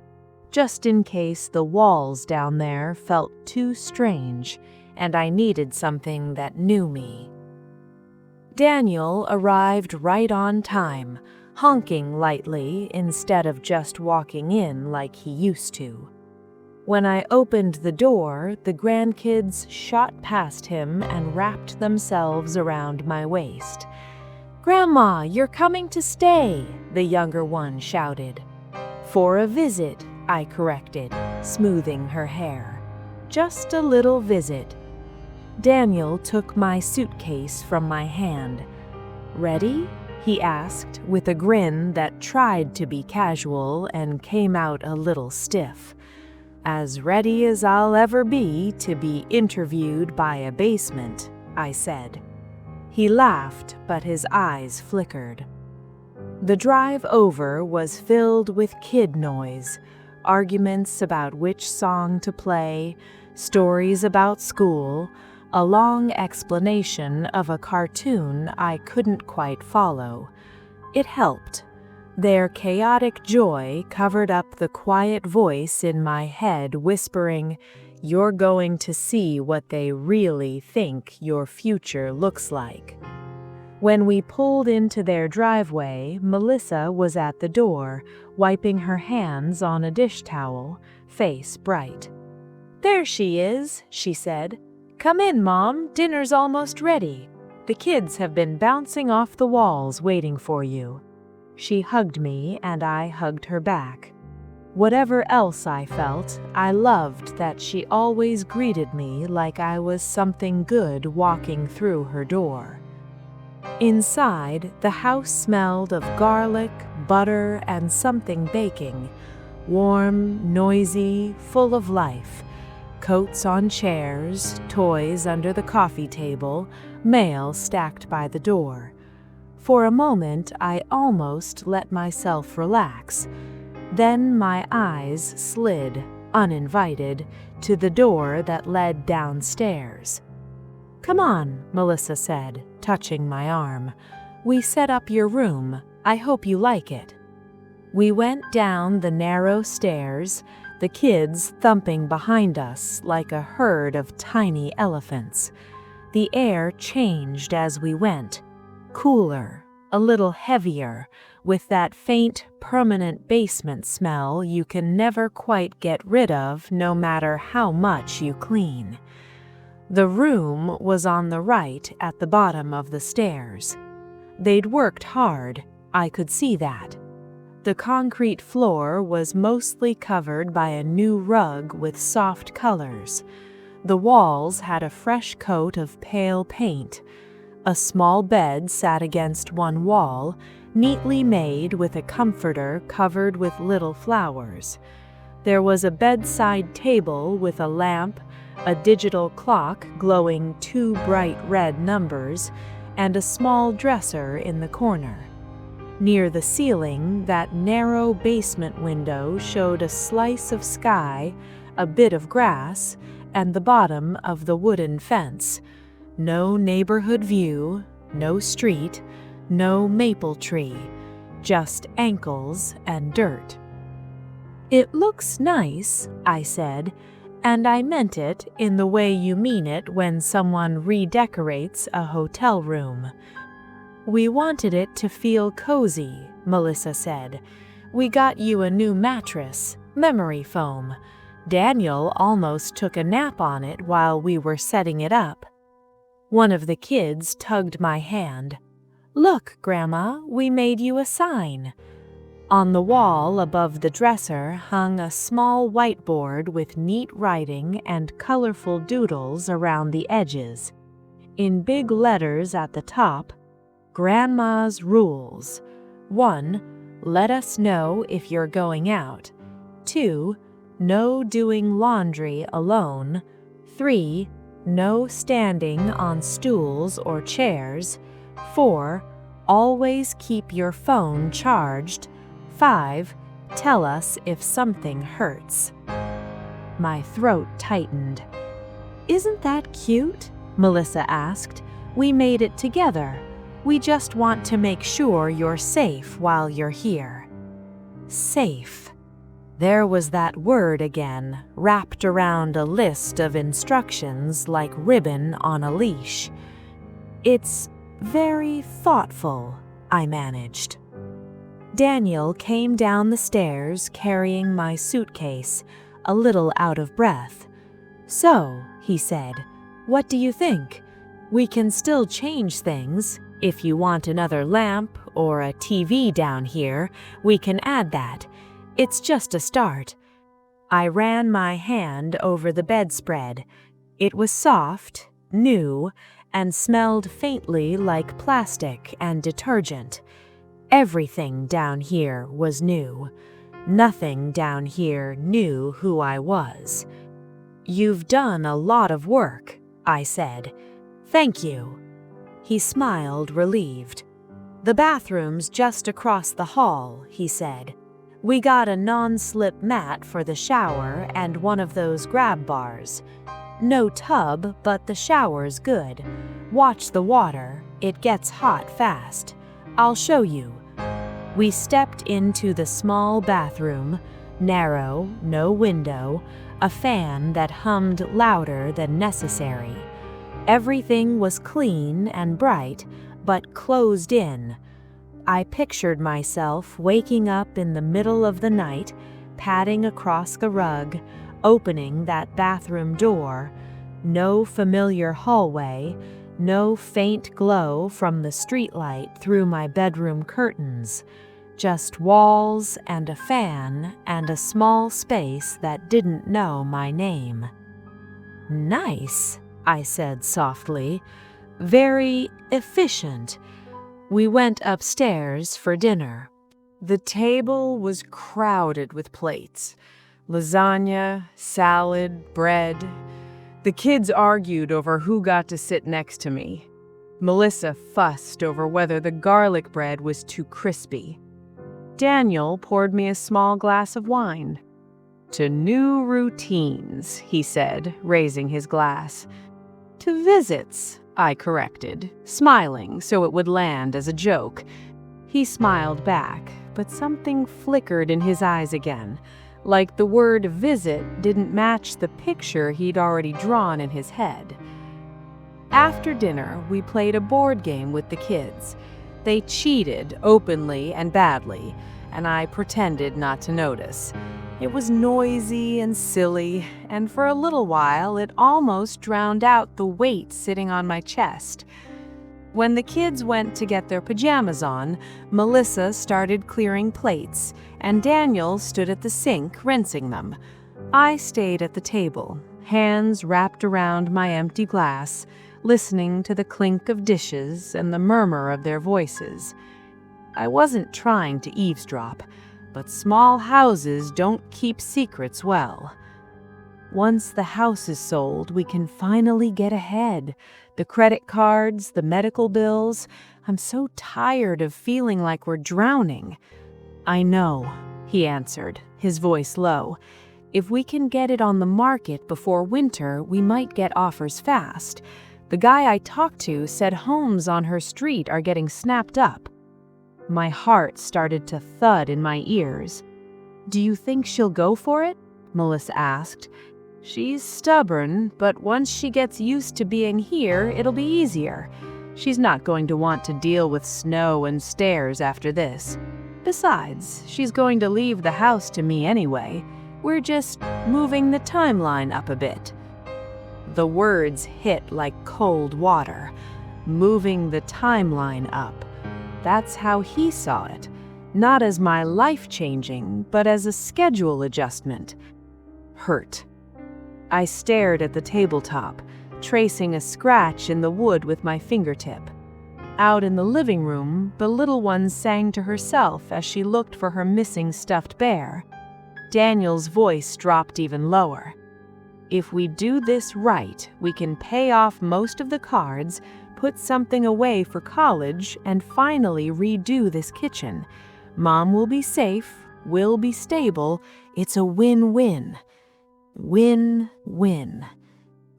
just in case the walls down there felt too strange and I needed something that knew me. Daniel arrived right on time, honking lightly instead of just walking in like he used to. When I opened the door, the grandkids shot past him and wrapped themselves around my waist. "Grandma, you're coming to stay," the younger one shouted. "For a visit," I corrected, smoothing her hair. "Just a little visit." Daniel took my suitcase from my hand. "Ready?" he asked with a grin that tried to be casual and came out a little stiff. "As ready as I'll ever be to be interviewed by a basement," I said. He laughed, but his eyes flickered. The drive over was filled with kid noise, arguments about which song to play, stories about school, a long explanation of a cartoon I couldn't quite follow. It helped. Their chaotic joy covered up the quiet voice in my head whispering, "You're going to see what they really think your future looks like." When we pulled into their driveway, Melissa was at the door, wiping her hands on a dish towel, face bright. "There she is," she said. "Come in, Mom. Dinner's almost ready. The kids have been bouncing off the walls waiting for you." She hugged me and I hugged her back. Whatever else I felt, I loved that she always greeted me like I was something good walking through her door. Inside, the house smelled of garlic, butter, and something baking. Warm, noisy, full of life. Coats on chairs, toys under the coffee table, mail stacked by the door. For a moment, I almost let myself relax. Then my eyes slid, uninvited, to the door that led downstairs. "Come on," Melissa said, touching my arm. "We set up your room. I hope you like it." We went down the narrow stairs, the kids thumping behind us like a herd of tiny elephants. The air changed as we went, cooler, a little heavier, with that faint, permanent basement smell you can never quite get rid of no matter how much you clean. The room was on the right at the bottom of the stairs. They'd worked hard, I could see that. The concrete floor was mostly covered by a new rug with soft colors. The walls had a fresh coat of pale paint. A small bed sat against one wall, neatly made with a comforter covered with little flowers. There was a bedside table with a lamp, a digital clock glowing 2 bright red numbers, and a small dresser in the corner. Near the ceiling, that narrow basement window showed a slice of sky, a bit of grass, and the bottom of the wooden fence. No neighborhood view, no street, no maple tree, just ankles and dirt. "It looks nice," I said, and I meant it in the way you mean it when someone redecorates a hotel room. "We wanted it to feel cozy," Melissa said. "We got you a new mattress, memory foam. Daniel almost took a nap on it while we were setting it up." One of the kids tugged my hand. "Look, Grandma, we made you a sign." On the wall above the dresser hung a small whiteboard with neat writing and colorful doodles around the edges. In big letters at the top, "Grandma's Rules. 1. Let us know if you're going out. 2. No doing laundry alone. 3. No standing on stools or chairs. 4. Always keep your phone charged. 5. Tell us if something hurts." My throat tightened. "Isn't that cute?" Melissa asked. "We made it together. We just want to make sure you're safe while you're here." Safe. There was that word again, wrapped around a list of instructions like ribbon on a leash. "It's very thoughtful," I managed. Daniel came down the stairs carrying my suitcase, a little out of breath. "So," he said, "what do you think? We can still change things. If you want another lamp or a TV down here, we can add that. It's just a start." I ran my hand over the bedspread. It was soft, new, and smelled faintly like plastic and detergent. Everything down here was new. Nothing down here knew who I was. "You've done a lot of work," I said. "Thank you." He smiled, relieved. "The bathroom's just across the hall," he said. "We got a non-slip mat for the shower and one of those grab bars. No tub, but the shower's good. Watch the water, it gets hot fast. I'll show you." We stepped into the small bathroom, narrow, no window, a fan that hummed louder than necessary. Everything was clean and bright, but closed in. I pictured myself waking up in the middle of the night, padding across the rug, opening that bathroom door. No familiar hallway, no faint glow from the streetlight through my bedroom curtains. Just walls and a fan and a small space that didn't know my name. "Nice," I said softly. "Very efficient." We went upstairs for dinner. The table was crowded with plates. Lasagna, salad, bread. The kids argued over who got to sit next to me. Melissa fussed over whether the garlic bread was too crispy. Daniel poured me a small glass of wine. "To new routines," he said, raising his glass. "To visits," I corrected, smiling so it would land as a joke. He smiled back, but something flickered in his eyes again, like the word visit didn't match the picture he'd already drawn in his head. After dinner, we played a board game with the kids. They cheated openly and badly, and I pretended not to notice. It was noisy and silly, and for a little while it almost drowned out the weight sitting on my chest. When the kids went to get their pajamas on, Melissa started clearing plates, and Daniel stood at the sink rinsing them. I stayed at the table, hands wrapped around my empty glass, listening to the clink of dishes and the murmur of their voices. I wasn't trying to eavesdrop, but small houses don't keep secrets well. Once the house is sold, we can finally get ahead. The credit cards, the medical bills. I'm so tired of feeling like we're drowning. I know, he answered, his voice low. If we can get it on the market before winter, we might get offers fast. The guy I talked to said homes on her street are getting snapped up. My heart started to thud in my ears. Do you think she'll go for it? Melissa asked. She's stubborn, but once she gets used to being here, it'll be easier. She's not going to want to deal with snow and stairs after this. Besides, she's going to leave the house to me anyway. We're just moving the timeline up a bit. The words hit like cold water. Moving the timeline up. That's how he saw it. Not as my life changing, but as a schedule adjustment. Hurt. I stared at the tabletop, tracing a scratch in the wood with my fingertip. Out in the living room, the little one sang to herself as she looked for her missing stuffed bear. Daniel's voice dropped even lower. If we do this right, we can pay off most of the cards, put something away for college, and finally redo this kitchen. Mom will be safe, we'll be stable. It's a win-win. Win-win.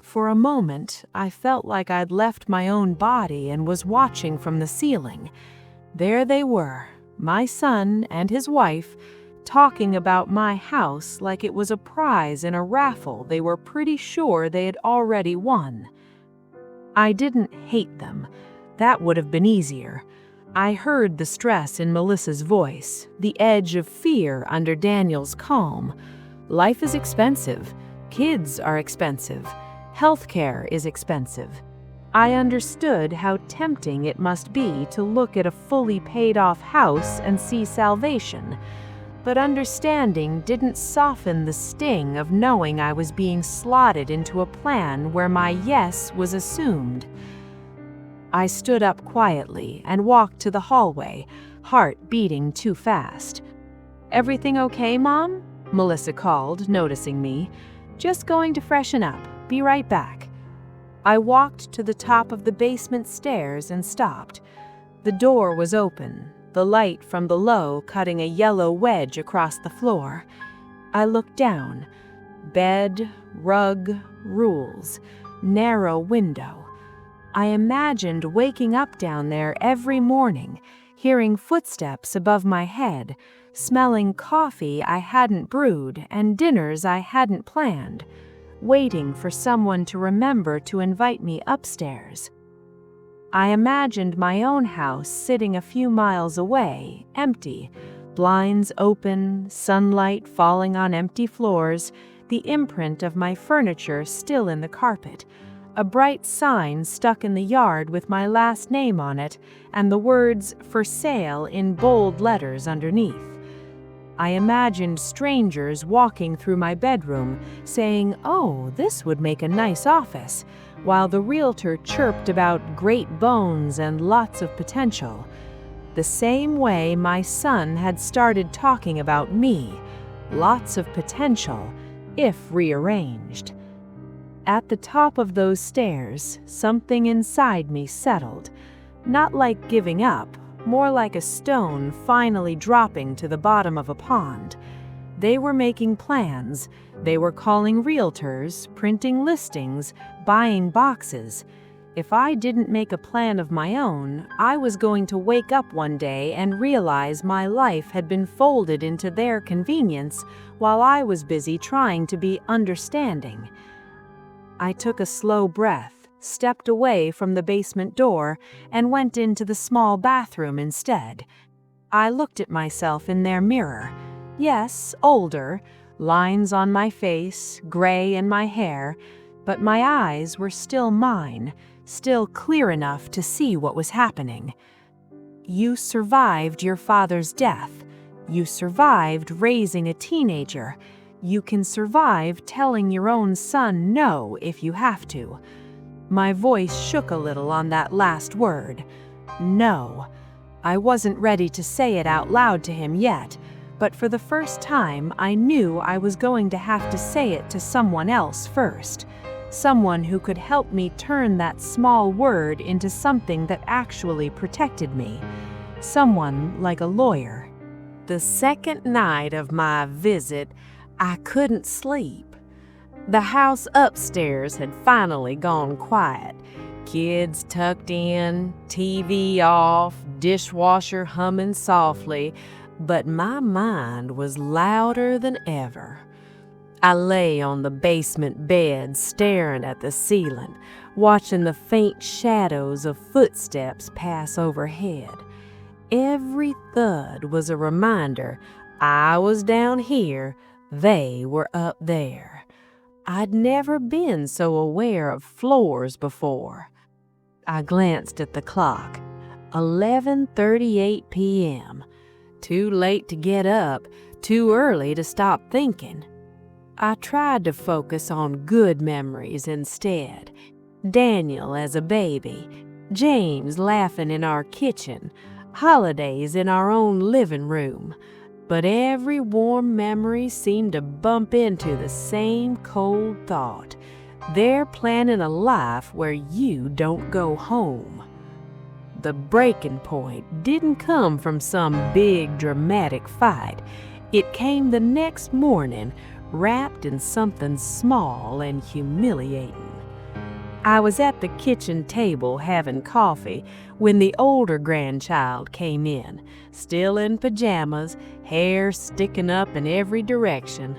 For a moment, I felt like I'd left my own body and was watching from the ceiling. There they were, my son and his wife, talking about my house like it was a prize in a raffle they were pretty sure they had already won. I didn't hate them. That would have been easier. I heard the stress in Melissa's voice, the edge of fear under Daniel's calm. Life is expensive. Kids are expensive. Healthcare is expensive. I understood how tempting it must be to look at a fully paid-off house and see salvation. But understanding didn't soften the sting of knowing I was being slotted into a plan where my yes was assumed. I stood up quietly and walked to the hallway, heart beating too fast. "Everything okay, Mom?" Melissa called, noticing me. "Just going to freshen up. Be right back." I walked to the top of the basement stairs and stopped. The door was open, the light from below cutting a yellow wedge across the floor. I looked down. Bed, rug, rules, narrow window. I imagined waking up down there every morning, hearing footsteps above my head, smelling coffee I hadn't brewed and dinners I hadn't planned, waiting for someone to remember to invite me upstairs. I imagined my own house sitting a few miles away, empty, blinds open, sunlight falling on empty floors, the imprint of my furniture still in the carpet, a bright sign stuck in the yard with my last name on it, and the words "For Sale" in bold letters underneath. I imagined strangers walking through my bedroom, saying, "Oh, this would make a nice office," while the realtor chirped about great bones and lots of potential. The same way my son had started talking about me, lots of potential, if rearranged. At the top of those stairs, something inside me settled, not like giving up, more like a stone finally dropping to the bottom of a pond. They were making plans. They were calling realtors, printing listings, buying boxes. If I didn't make a plan of my own, I was going to wake up one day and realize my life had been folded into their convenience while I was busy trying to be understanding. I took a slow breath, stepped away from the basement door, and went into the small bathroom instead. I looked at myself in their mirror. Yes, older, lines on my face, gray in my hair, but my eyes were still mine, still clear enough to see what was happening. You survived your father's death. You survived raising a teenager. You can survive telling your own son no if you have to. My voice shook a little on that last word. No. I wasn't ready to say it out loud to him yet, but for the first time I knew I was going to have to say it to someone else first. Someone who could help me turn that small word into something that actually protected me. Someone like a lawyer. The second night of my visit, I couldn't sleep. The house upstairs had finally gone quiet. Kids tucked in, TV off, dishwasher humming softly, but my mind was louder than ever. I lay on the basement bed staring at the ceiling, watching the faint shadows of footsteps pass overhead. Every thud was a reminder I was down here, they were up there. I'd never been so aware of floors before. I glanced at the clock. 11:38 p.m. Too late to get up, too early to stop thinking. I tried to focus on good memories instead. Daniel as a baby, James laughing in our kitchen, holidays in our own living room. But every warm memory seemed to bump into the same cold thought. They're planning a life where you don't go home. The breaking point didn't come from some big dramatic fight. It came the next morning, wrapped in something small and humiliating. I was at the kitchen table having coffee when the older grandchild came in, still in pajamas, hair sticking up in every direction.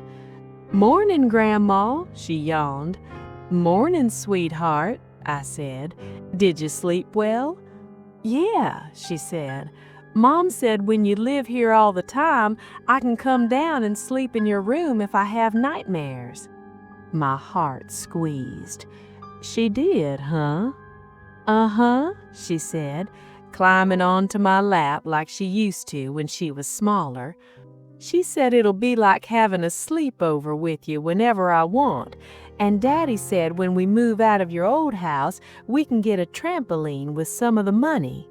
"Morning, Grandma," she yawned. "Morning, sweetheart," I said. "Did you sleep well?" "Yeah," she said. "Mom said when you live here all the time, I can come down and sleep in your room if I have nightmares." My heart squeezed. "She did, huh?" "Uh-huh," she said, climbing onto my lap like she used to when she was smaller. "She said it'll be like having a sleepover with you whenever I want. And Daddy said when we move out of your old house, we can get a trampoline with some of the money."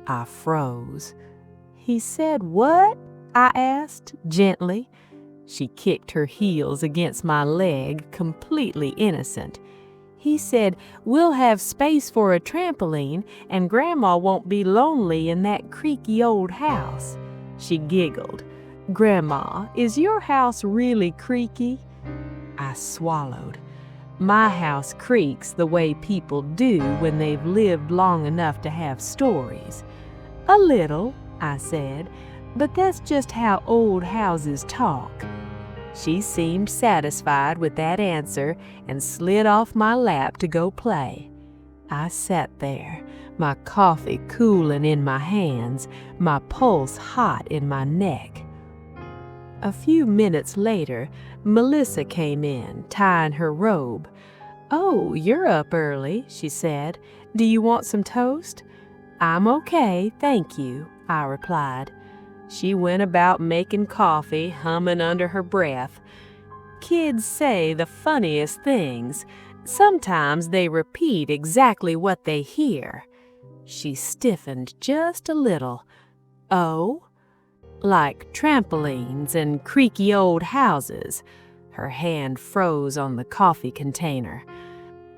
I froze. "He said what?" I asked, gently. She kicked her heels against my leg, completely innocent. "He said, we'll have space for a trampoline, and Grandma won't be lonely in that creaky old house." She giggled. "Grandma, is your house really creaky?" I swallowed. My house creaks the way people do when they've lived long enough to have stories. "A little," I said, "but that's just how old houses talk." She seemed satisfied with that answer and slid off my lap to go play. I sat there, my coffee cooling in my hands, my pulse hot in my neck. A few minutes later, Melissa came in, tying her robe. "Oh, you're up early," she said. "Do you want some toast?" "I'm okay, thank you," I replied. She went about making coffee, humming under her breath. Kids say the funniest things. Sometimes they repeat exactly what they hear. She stiffened just a little. "Oh?" "Like trampolines and creaky old houses." Her hand froze on the coffee container.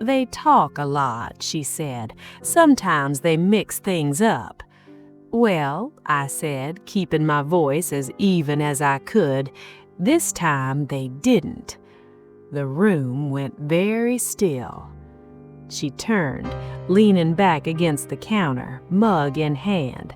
"They talk a lot," she said. "Sometimes they mix things up." "Well," I said, keeping my voice as even as I could, "this time they didn't." The room went very still. She turned, leaning back against the counter, mug in hand.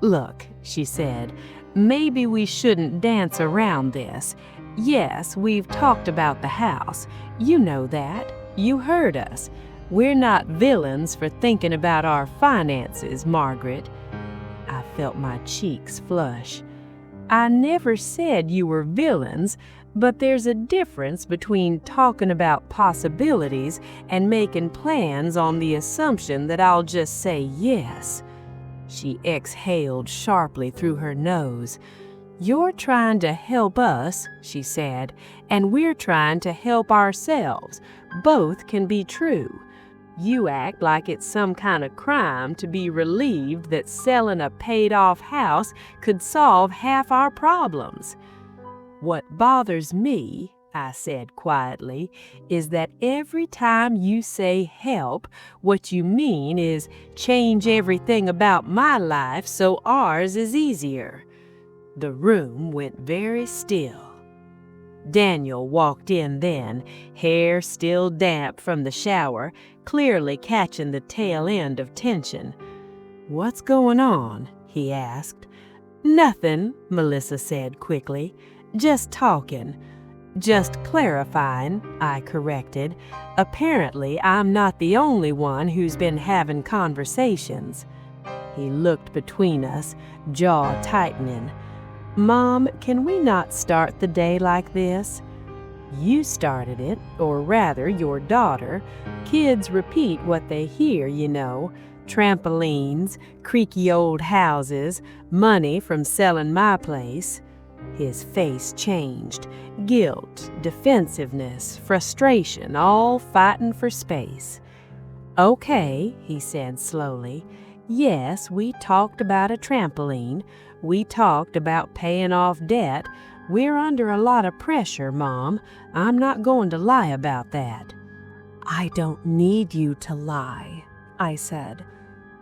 "Look," she said, "maybe we shouldn't dance around this. Yes, we've talked about the house. You know that. You heard us. We're not villains for thinking about our finances, Margaret." I felt my cheeks flush. "I never said you were villains, but there's a difference between talking about possibilities and making plans on the assumption that I'll just say yes." She exhaled sharply through her nose. "You're trying to help us," she said, "and we're trying to help ourselves. Both can be true. You act like it's some kind of crime to be relieved that selling a paid-off house could solve half our problems." "What bothers me," I said quietly, "is that every time you say help, what you mean is change everything about my life so ours is easier." The room went very still. Daniel walked in then, hair still damp from the shower, clearly catching the tail end of tension. "What's going on?" he asked. "Nothing," Melissa said quickly. "Just talking." "Just clarifying," I corrected. "Apparently I'm not the only one who's been having conversations." He looked between us, jaw tightening. "Mom, can we not start the day like this?" "You started it, or rather your daughter. Kids repeat what they hear, you know. Trampolines, creaky old houses, money from selling my place." His face changed. Guilt, defensiveness, frustration, all fighting for space. "Okay," he said slowly. "Yes, we talked about a trampoline. We talked about paying off debt. We're under a lot of pressure, Mom. I'm not going to lie about that." "I don't need you to lie," I said.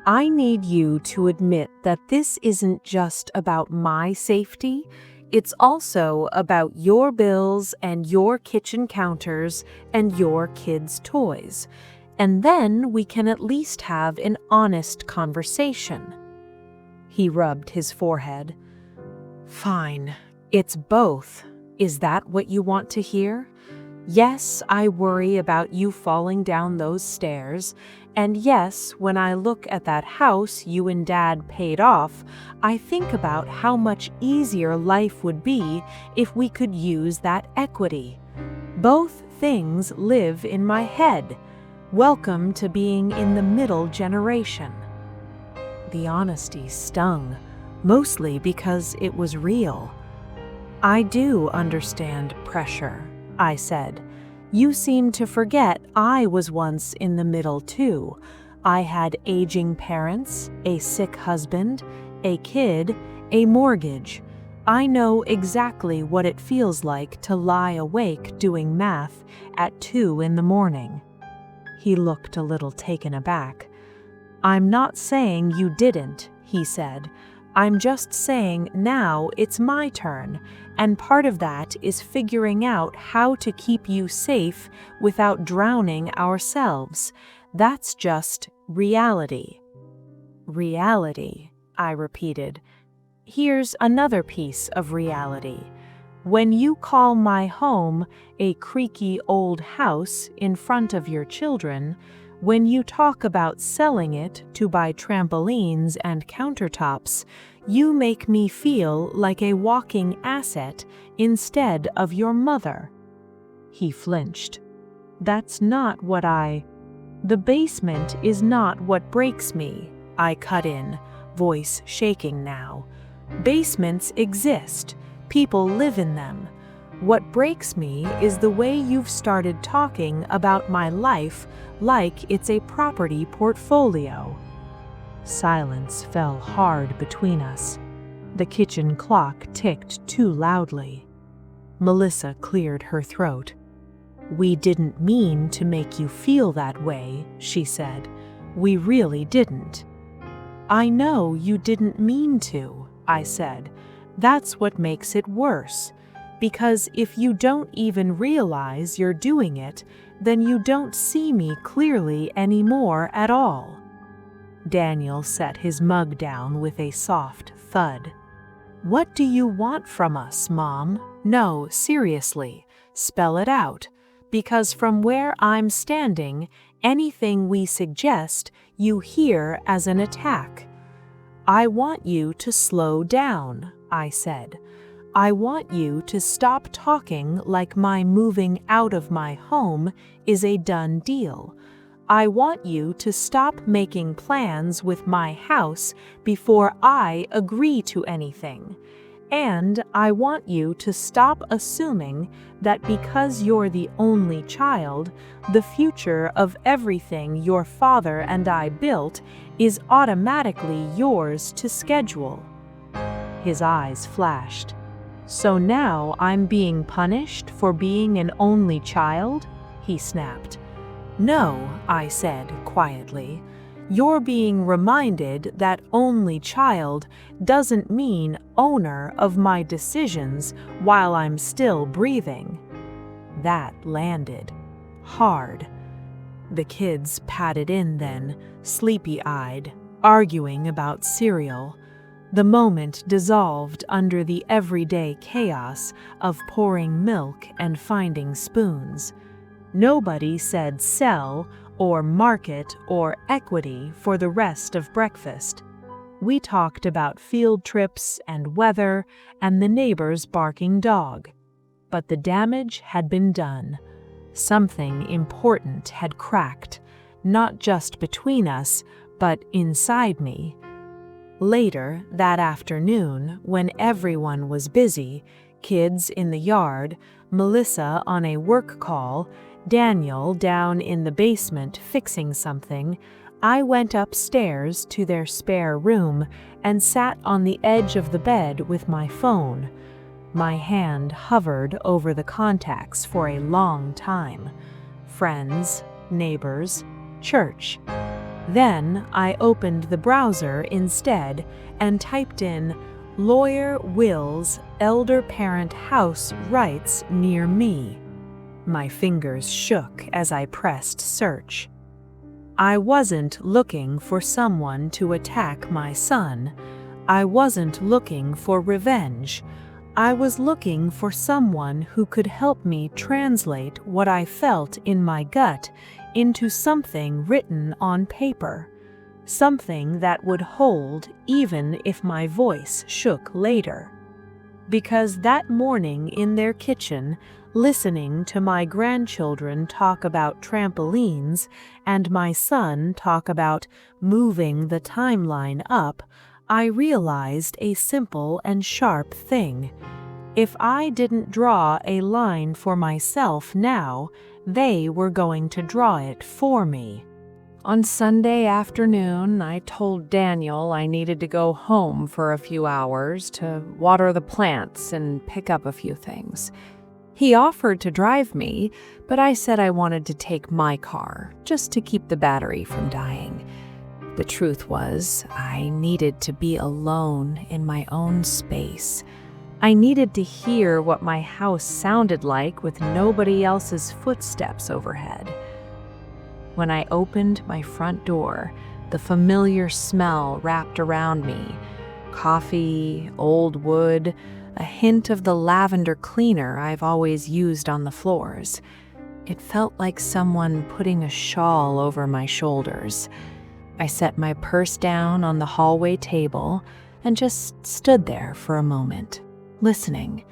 "I need you to admit that this isn't just about my safety. It's also about your bills and your kitchen counters and your kids' toys. And then we can at least have an honest conversation." He rubbed his forehead. "Fine. It's both. Is that what you want to hear? Yes, I worry about you falling down those stairs. And yes, when I look at that house you and Dad paid off, I think about how much easier life would be if we could use that equity. Both things live in my head. Welcome to being in the middle generation." The honesty stung, mostly because it was real. "I do understand pressure," I said. "You seem to forget I was once in the middle too. I had aging parents, a sick husband, a kid, a mortgage. I know exactly what it feels like to lie awake doing math at 2 in the morning." He looked a little taken aback. "I'm not saying you didn't," he said. "I'm just saying now it's my turn, and part of that is figuring out how to keep you safe without drowning ourselves. That's just reality." "Reality," I repeated. "Here's another piece of reality. When you call my home a creaky old house in front of your children, when you talk about selling it to buy trampolines and countertops, you make me feel like a walking asset instead of your mother." He flinched. "That's not what The basement is not what breaks me," I cut in, voice shaking now. "Basements exist. People live in them. What breaks me is the way you've started talking about my life like it's a property portfolio." Silence fell hard between us. The kitchen clock ticked too loudly. Melissa cleared her throat. "We didn't mean to make you feel that way," she said. "We really didn't." "I know you didn't mean to," I said. "That's what makes it worse. Because if you don't even realize you're doing it, then you don't see me clearly anymore at all." Daniel set his mug down with a soft thud. "What do you want from us, Mom? No, seriously, spell it out. Because from where I'm standing, anything we suggest you hear as an attack." "I want you to slow down," I said. "I want you to stop talking like my moving out of my home is a done deal. I want you to stop making plans with my house before I agree to anything. And I want you to stop assuming that because you're the only child, the future of everything your father and I built is automatically yours to schedule." His eyes flashed. "So now I'm being punished for being an only child?" he snapped. "No," I said quietly. "You're being reminded that only child doesn't mean owner of my decisions while I'm still breathing." That landed hard. The kids patted in then, sleepy-eyed, arguing about cereal. The moment dissolved under the everyday chaos of pouring milk and finding spoons. Nobody said sell or market or equity for the rest of breakfast. We talked about field trips and weather and the neighbor's barking dog. But the damage had been done. Something important had cracked, not just between us, but inside me. Later that afternoon, when everyone was busy, kids in the yard, Melissa on a work call, Daniel down in the basement fixing something, I went upstairs to their spare room and sat on the edge of the bed with my phone. My hand hovered over the contacts for a long time. Friends, neighbors, church. Then I opened the browser instead and typed in "Lawyer Will's elder parent house rights near me." My fingers shook as I pressed search. I wasn't looking for someone to attack my son. I wasn't looking for revenge. I was looking for someone who could help me translate what I felt in my gut into something written on paper, something that would hold even if my voice shook later. Because that morning in their kitchen, listening to my grandchildren talk about trampolines and my son talk about moving the timeline up, I realized a simple and sharp thing. If I didn't draw a line for myself now, they were going to draw it for me. On Sunday afternoon, I told Daniel I needed to go home for a few hours to water the plants and pick up a few things. He offered to drive me, but I said I wanted to take my car, just to keep the battery from dying. The truth was, I needed to be alone in my own space. I needed to hear what my house sounded like with nobody else's footsteps overhead. When I opened my front door, the familiar smell wrapped around me. Coffee, old wood, a hint of the lavender cleaner I've always used on the floors. It felt like someone putting a shawl over my shoulders. I set my purse down on the hallway table and just stood there for a moment, listening.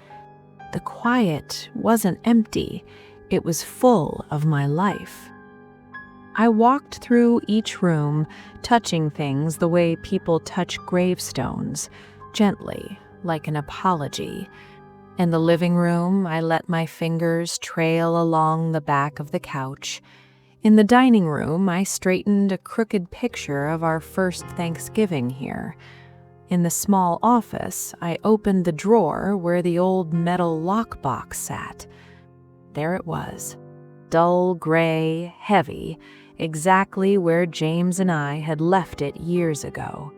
The quiet wasn't empty, it was full of my life. I walked through each room, touching things the way people touch gravestones, gently, like an apology. In the living room, I let my fingers trail along the back of the couch. In the dining room, I straightened a crooked picture of our first Thanksgiving here. In the small office, I opened the drawer where the old metal lockbox sat. There it was, dull gray, heavy, exactly where James and I had left it years ago.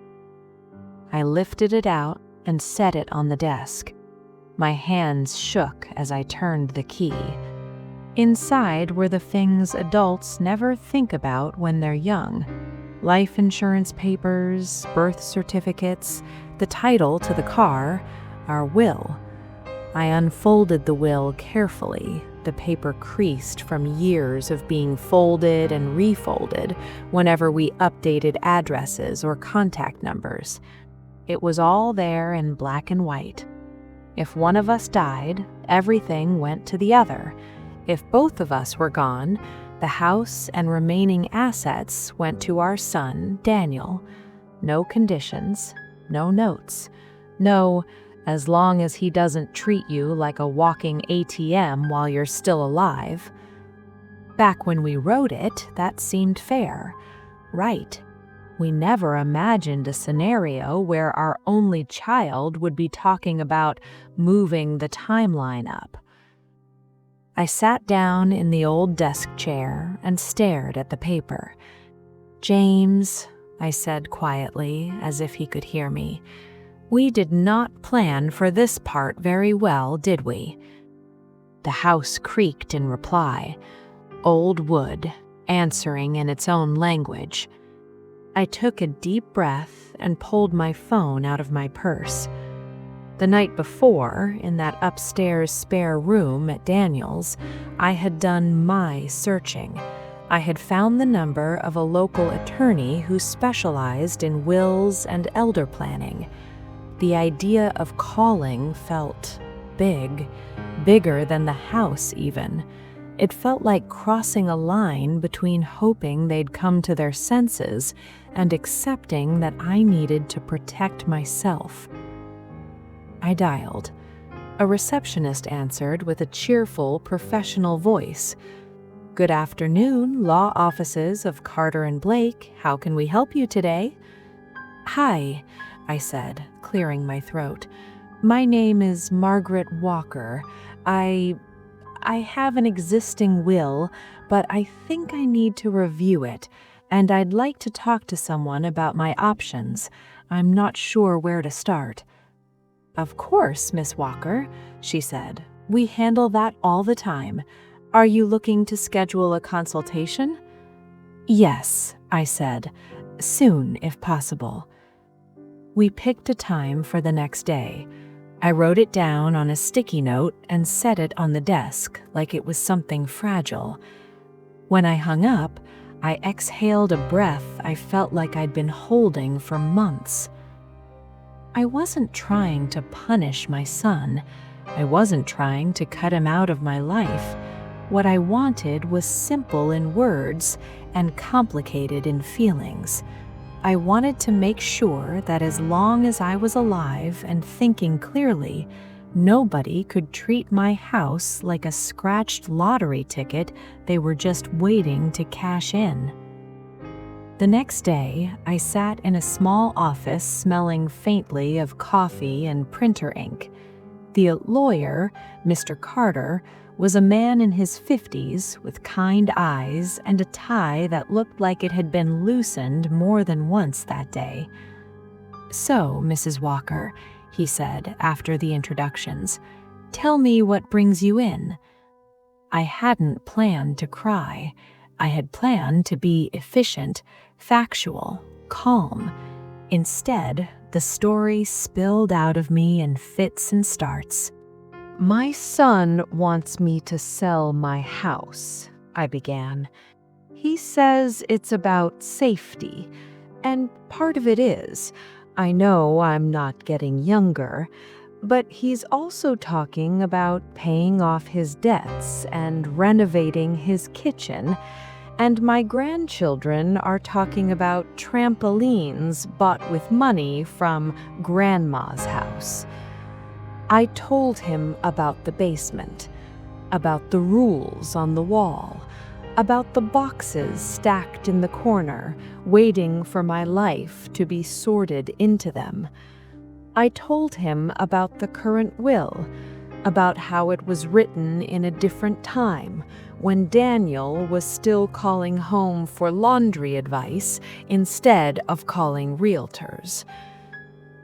I lifted it out and set it on the desk. My hands shook as I turned the key. Inside were the things adults never think about when they're young. Life insurance papers, birth certificates, the title to the car, our will. I unfolded the will carefully, the paper creased from years of being folded and refolded whenever we updated addresses or contact numbers. It was all there in black and white. If one of us died, everything went to the other. If both of us were gone, the house and remaining assets went to our son, Daniel. No conditions, no notes, no, as long as he doesn't treat you like a walking ATM while you're still alive. Back when we wrote it, that seemed fair, right? We never imagined a scenario where our only child would be talking about moving the timeline up. I sat down in the old desk chair and stared at the paper. "James," I said quietly, as if he could hear me, "we did not plan for this part very well, did we?" The house creaked in reply, old wood, answering in its own language. I took a deep breath and pulled my phone out of my purse. The night before, in that upstairs spare room at Daniel's, I had done my searching. I had found the number of a local attorney who specialized in wills and elder planning. The idea of calling felt big, bigger than the house even. It felt like crossing a line between hoping they'd come to their senses and accepting that I needed to protect myself. I dialed. A receptionist answered with a cheerful, professional voice. "Good afternoon, law offices of Carter and Blake. How can we help you today?" "Hi," I said, clearing my throat. "My name is Margaret Walker. I have an existing will, but I think I need to review it, and I'd like to talk to someone about my options. I'm not sure where to start." "Of course, Miss Walker," she said. "We handle that all the time. Are you looking to schedule a consultation?" "Yes," I said. "Soon, if possible." We picked a time for the next day. I wrote it down on a sticky note and set it on the desk like it was something fragile. When I hung up, I exhaled a breath I felt like I'd been holding for months. I wasn't trying to punish my son. I wasn't trying to cut him out of my life. What I wanted was simple in words and complicated in feelings. I wanted to make sure that as long as I was alive and thinking clearly, nobody could treat my house like a scratched lottery ticket they were just waiting to cash in. The next day, I sat in a small office smelling faintly of coffee and printer ink. The lawyer, Mr. Carter, was a man in his 50s with kind eyes and a tie that looked like it had been loosened more than once that day. "So, Mrs. Walker," he said after the introductions, "tell me what brings you in." I hadn't planned to cry. I had planned to be efficient, factual, calm. Instead, the story spilled out of me in fits and starts. "My son wants me to sell my house," I began. "He says it's about safety, and part of it is. I know I'm not getting younger, but he's also talking about paying off his debts and renovating his kitchen, and my grandchildren are talking about trampolines bought with money from Grandma's house." I told him about the basement, about the rules on the wall, about the boxes stacked in the corner, waiting for my life to be sorted into them. I told him about the current will, about how it was written in a different time, when Daniel was still calling home for laundry advice instead of calling realtors.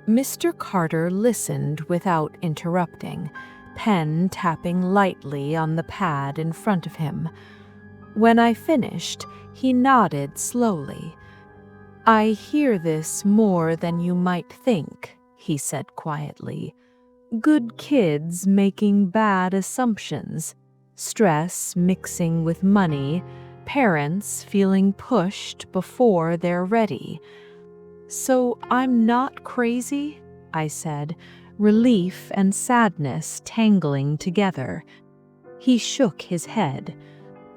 Mr. Carter listened without interrupting, pen tapping lightly on the pad in front of him. When I finished, he nodded slowly. "I hear this more than you might think," he said quietly. "Good kids making bad assumptions, stress mixing with money, parents feeling pushed before they're ready." "So I'm not crazy?" I said, relief and sadness tangling together. He shook his head.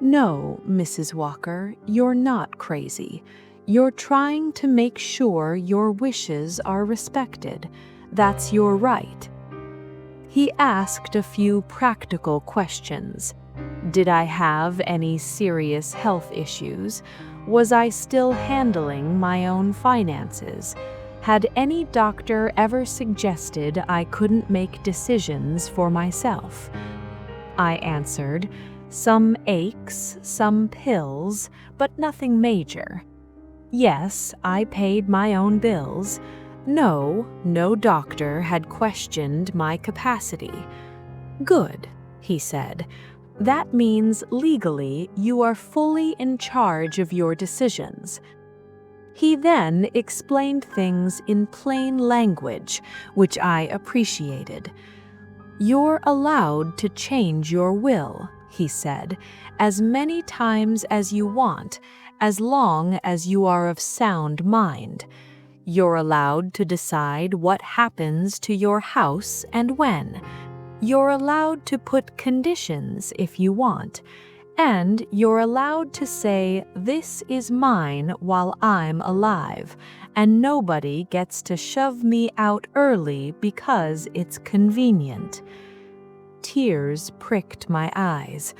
"No, Mrs. Walker, you're not crazy. You're trying to make sure your wishes are respected. That's your right." He asked a few practical questions. Did I have any serious health issues? Was I still handling my own finances? Had any doctor ever suggested I couldn't make decisions for myself? I answered, some aches, some pills, but nothing major. Yes, I paid my own bills. No, no doctor had questioned my capacity. Good, he said. That means legally you are fully in charge of your decisions. He then explained things in plain language, which I appreciated. You're allowed to change your will, he said, as many times as you want, as long as you are of sound mind. You're allowed to decide what happens to your house and when. You're allowed to put conditions if you want. And you're allowed to say, this is mine while I'm alive, and nobody gets to shove me out early because it's convenient. Tears pricked my eyes.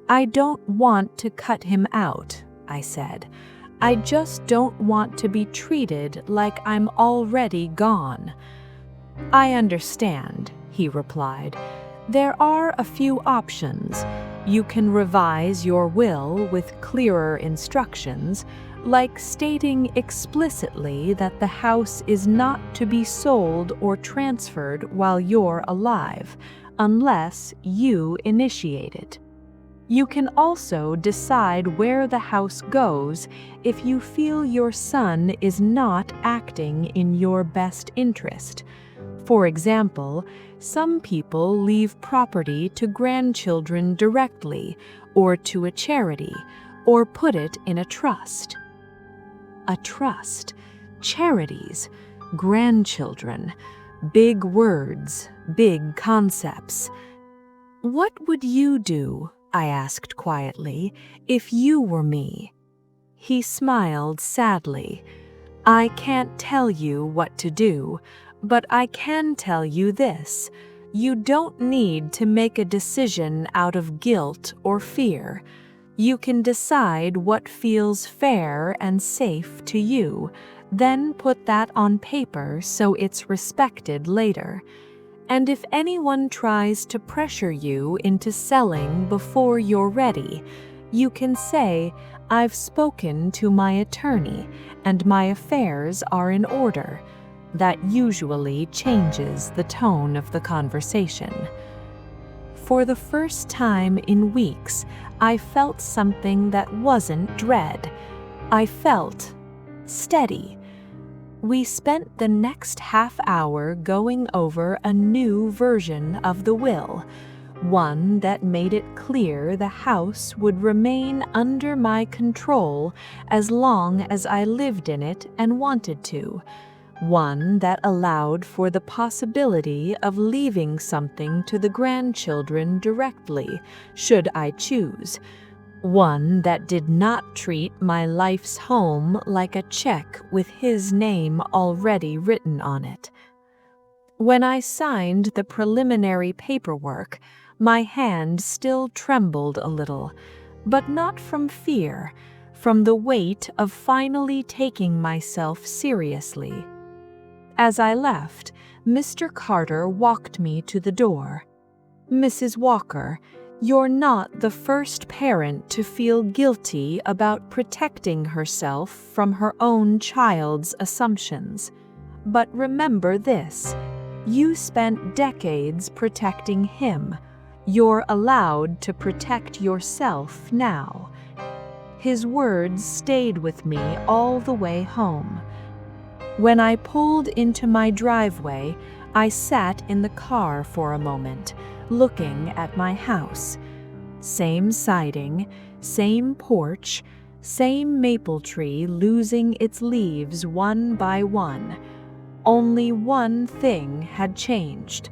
I don't want to cut him out, I said. I just don't want to be treated like I'm already gone. I understand, he replied. There are a few options. You can revise your will with clearer instructions, like stating explicitly that the house is not to be sold or transferred while you're alive, unless you initiate it. You can also decide where the house goes if you feel your son is not acting in your best interest. For example, some people leave property to grandchildren directly, or to a charity, or put it in a trust. A trust, charities, grandchildren, big words, big concepts. What would you do, I asked quietly, if you were me? He smiled sadly. I can't tell you what to do, but I can tell you this. You don't need to make a decision out of guilt or fear. You can decide what feels fair and safe to you, then put that on paper so it's respected later. And if anyone tries to pressure you into selling before you're ready, you can say, I've spoken to my attorney and my affairs are in order. That usually changes the tone of the conversation. For the first time in weeks, I felt something that wasn't dread. I felt steady. We spent the next half hour going over a new version of the will, one that made it clear the house would remain under my control as long as I lived in it and wanted to. One that allowed for the possibility of leaving something to the grandchildren directly, should I choose. One that did not treat my life's home like a check with his name already written on it. When I signed the preliminary paperwork, my hand still trembled a little, but not from fear, from the weight of finally taking myself seriously. As I left, Mr. Carter walked me to the door. Mrs. Walker, you're not the first parent to feel guilty about protecting herself from her own child's assumptions. But remember this, you spent decades protecting him. You're allowed to protect yourself now. His words stayed with me all the way home. When I pulled into my driveway, I sat in the car for a moment, looking at my house. Same siding, same porch, same maple tree losing its leaves one by one. Only one thing had changed.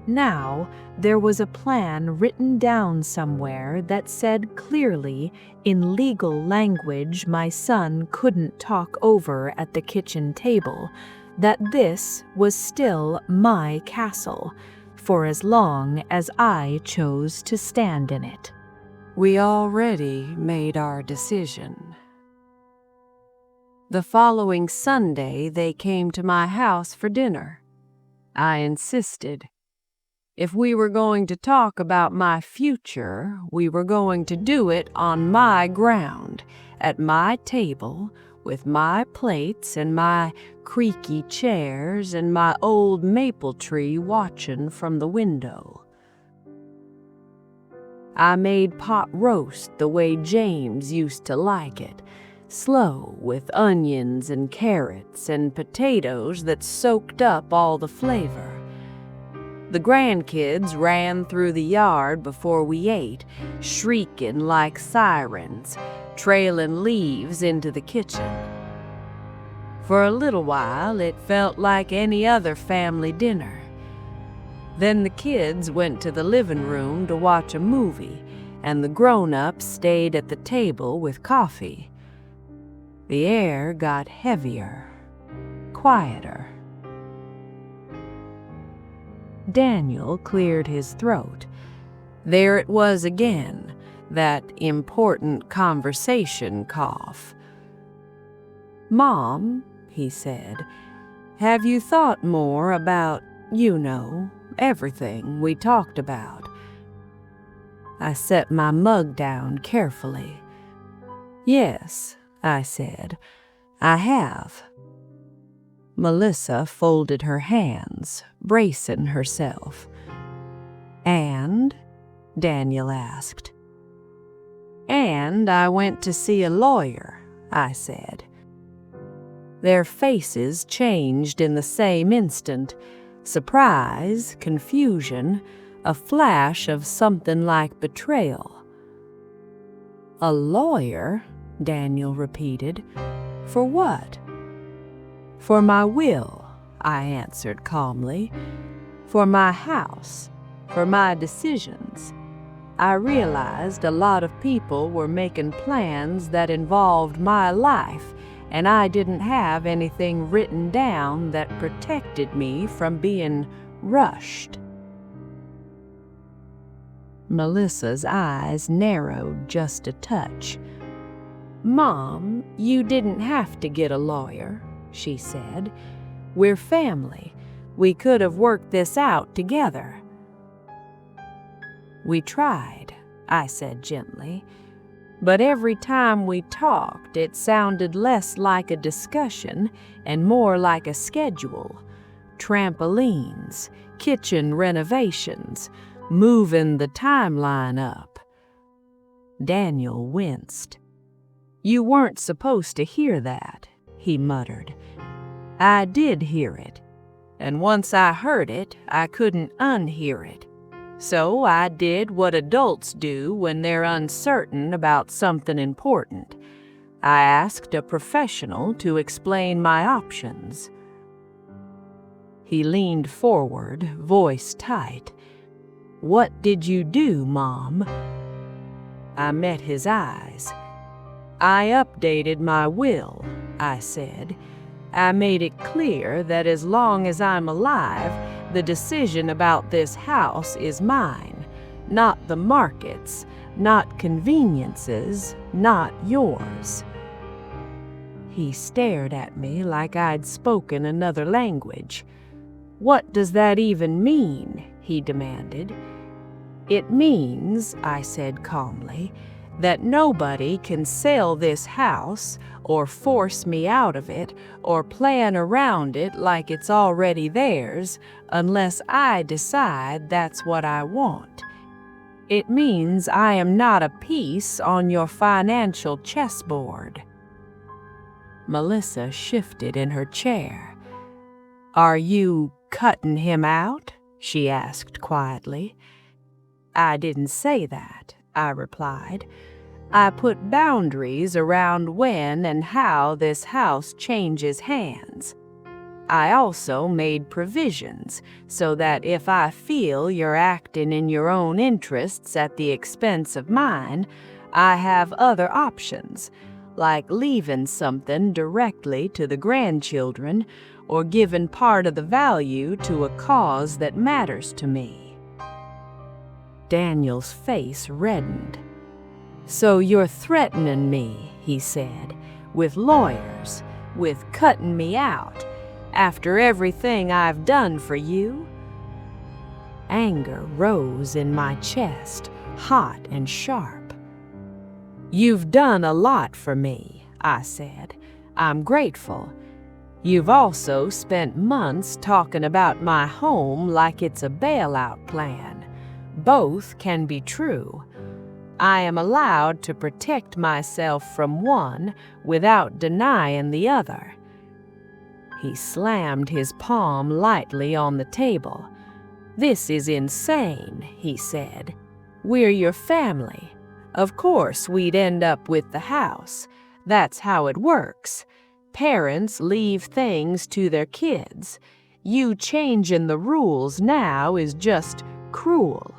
Now, there was a plan written down somewhere that said clearly, in legal language my son couldn't talk over at the kitchen table, that this was still my castle, for as long as I chose to stand in it. We already made our decision. The following Sunday, they came to my house for dinner. I insisted. If we were going to talk about my future, we were going to do it on my ground, at my table, with my plates and my creaky chairs and my old maple tree watching from the window. I made pot roast the way James used to like it, slow with onions and carrots and potatoes that soaked up all the flavor. The grandkids ran through the yard before we ate, shrieking like sirens, trailing leaves into the kitchen. For a little while, it felt like any other family dinner. Then the kids went to the living room to watch a movie, and the grown-ups stayed at the table with coffee. The air got heavier, quieter. Daniel cleared his throat. There it was again, that important conversation cough. "Mom," he said, "have you thought more about, everything we talked about?" I set my mug down carefully. "Yes," I said, "I have." Melissa folded her hands, bracing herself. "And?" Daniel asked. "And I went to see a lawyer," I said. Their faces changed in the same instant. Surprise, confusion, a flash of something like betrayal. "A lawyer?" Daniel repeated. "For what?" "For my will," I answered calmly. "For my house, for my decisions. I realized a lot of people were making plans that involved my life, and I didn't have anything written down that protected me from being rushed." Melissa's eyes narrowed just a touch. "Mom, you didn't have to get a lawyer," she said. "We're family. We could have worked this out together." "We tried," I said gently. "But every time we talked, it sounded less like a discussion and more like a schedule. Trampolines, kitchen renovations, moving the timeline up." Daniel winced. "You weren't supposed to hear that," he muttered. "I did hear it, and once I heard it, I couldn't unhear it. So I did what adults do when they're uncertain about something important. I asked a professional to explain my options." He leaned forward, voice tight. "What did you do, Mom?" I met his eyes. "I updated my will," I said. "I made it clear that as long as I'm alive, the decision about this house is mine, not the market's, not conveniences, not yours." He stared at me like I'd spoken another language. "What does that even mean?" he demanded. "It means," I said calmly, "that nobody can sell this house or force me out of it or plan around it like it's already theirs unless I decide that's what I want. It means I am not a piece on your financial chessboard." Melissa shifted in her chair. "Are you cutting him out?" she asked quietly. "I didn't say that," I replied. "I put boundaries around when and how this house changes hands. I also made provisions so that if I feel you're acting in your own interests at the expense of mine, I have other options, like leaving something directly to the grandchildren or given part of the value to a cause that matters to me." Daniel's face reddened. "So you're threatening me," he said, "with lawyers, with cutting me out, after everything I've done for you?" Anger rose in my chest, hot and sharp. "You've done a lot for me," I said. "I'm grateful. You've also spent months talking about my home like it's a bailout plan. Both can be true. I am allowed to protect myself from one without denying the other." He slammed his palm lightly on the table. "This is insane," he said. "We're your family. Of course we'd end up with the house. That's how it works. Parents leave things to their kids. You changing the rules now is just cruel."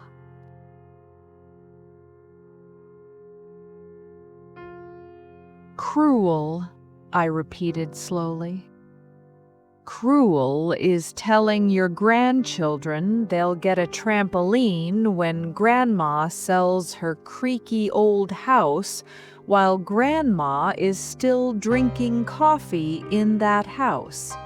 "Cruel," I repeated slowly. "Cruel is telling your grandchildren they'll get a trampoline when Grandma sells her creaky old house while Grandma is still drinking coffee in that house.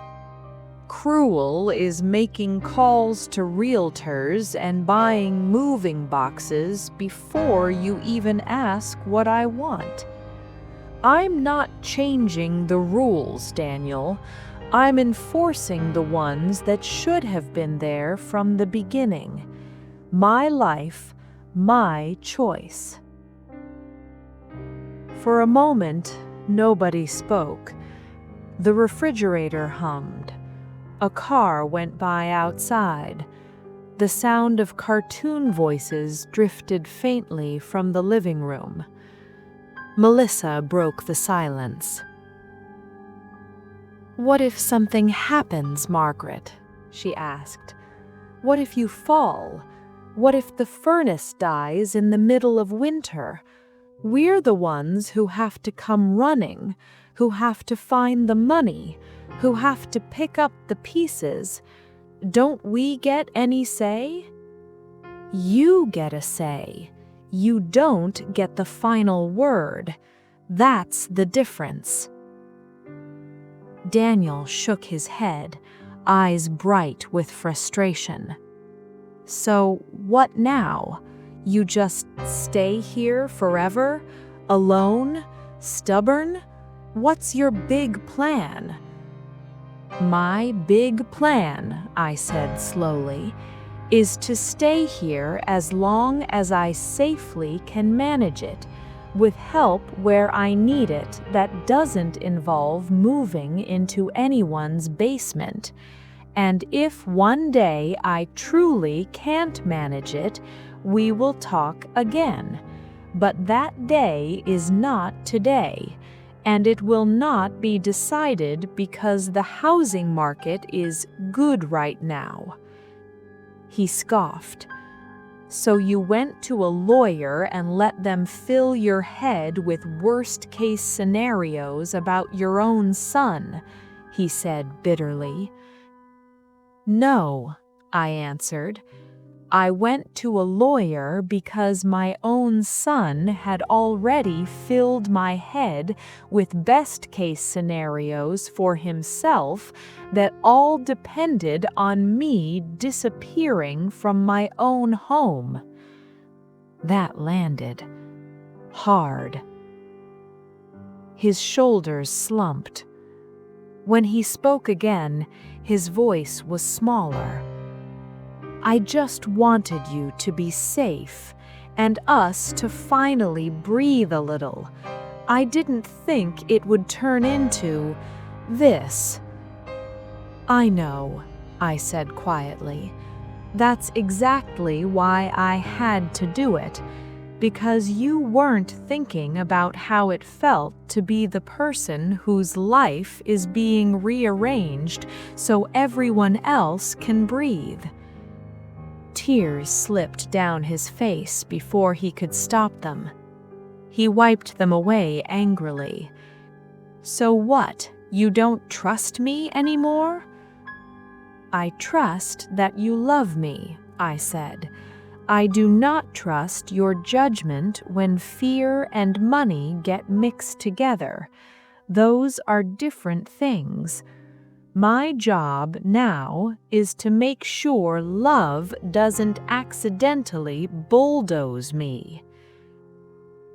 Cruel is making calls to realtors and buying moving boxes before you even ask what I want. I'm not changing the rules, Daniel. I'm enforcing the ones that should have been there from the beginning. My life, my choice." For a moment, nobody spoke. The refrigerator hummed. A car went by outside. The sound of cartoon voices drifted faintly from the living room. Melissa broke the silence. "What if something happens, Margaret?" she asked. "What if you fall? What if the furnace dies in the middle of winter? We're the ones who have to come running, who have to find the money, who have to pick up the pieces. Don't we get any say?" "You get a say. You don't get the final word. That's the difference." Daniel shook his head, eyes bright with frustration. "So what now? You just stay here forever? Alone? Stubborn? What's your big plan?" "My big plan," I said slowly, "is to stay here as long as I safely can manage it, with help where I need it that doesn't involve moving into anyone's basement. And if one day I truly can't manage it, we will talk again. But that day is not today, and it will not be decided because the housing market is good right now." He scoffed. "So you went to a lawyer and let them fill your head with worst-case scenarios about your own son," he said bitterly. "No," I answered. "I went to a lawyer because my own son had already filled my head with best-case scenarios for himself that all depended on me disappearing from my own home." That landed hard. His shoulders slumped. When he spoke again, his voice was smaller. "I just wanted you to be safe, and us to finally breathe a little. I didn't think it would turn into this." "I know," I said quietly. "That's exactly why I had to do it, because you weren't thinking about how it felt to be the person whose life is being rearranged so everyone else can breathe." Tears slipped down his face before he could stop them. He wiped them away angrily. "So what, you don't trust me anymore? I trust that you love me, I said. I do not trust your judgment when fear and money get mixed together. Those are different things. My job now is to make sure love doesn't accidentally bulldoze me.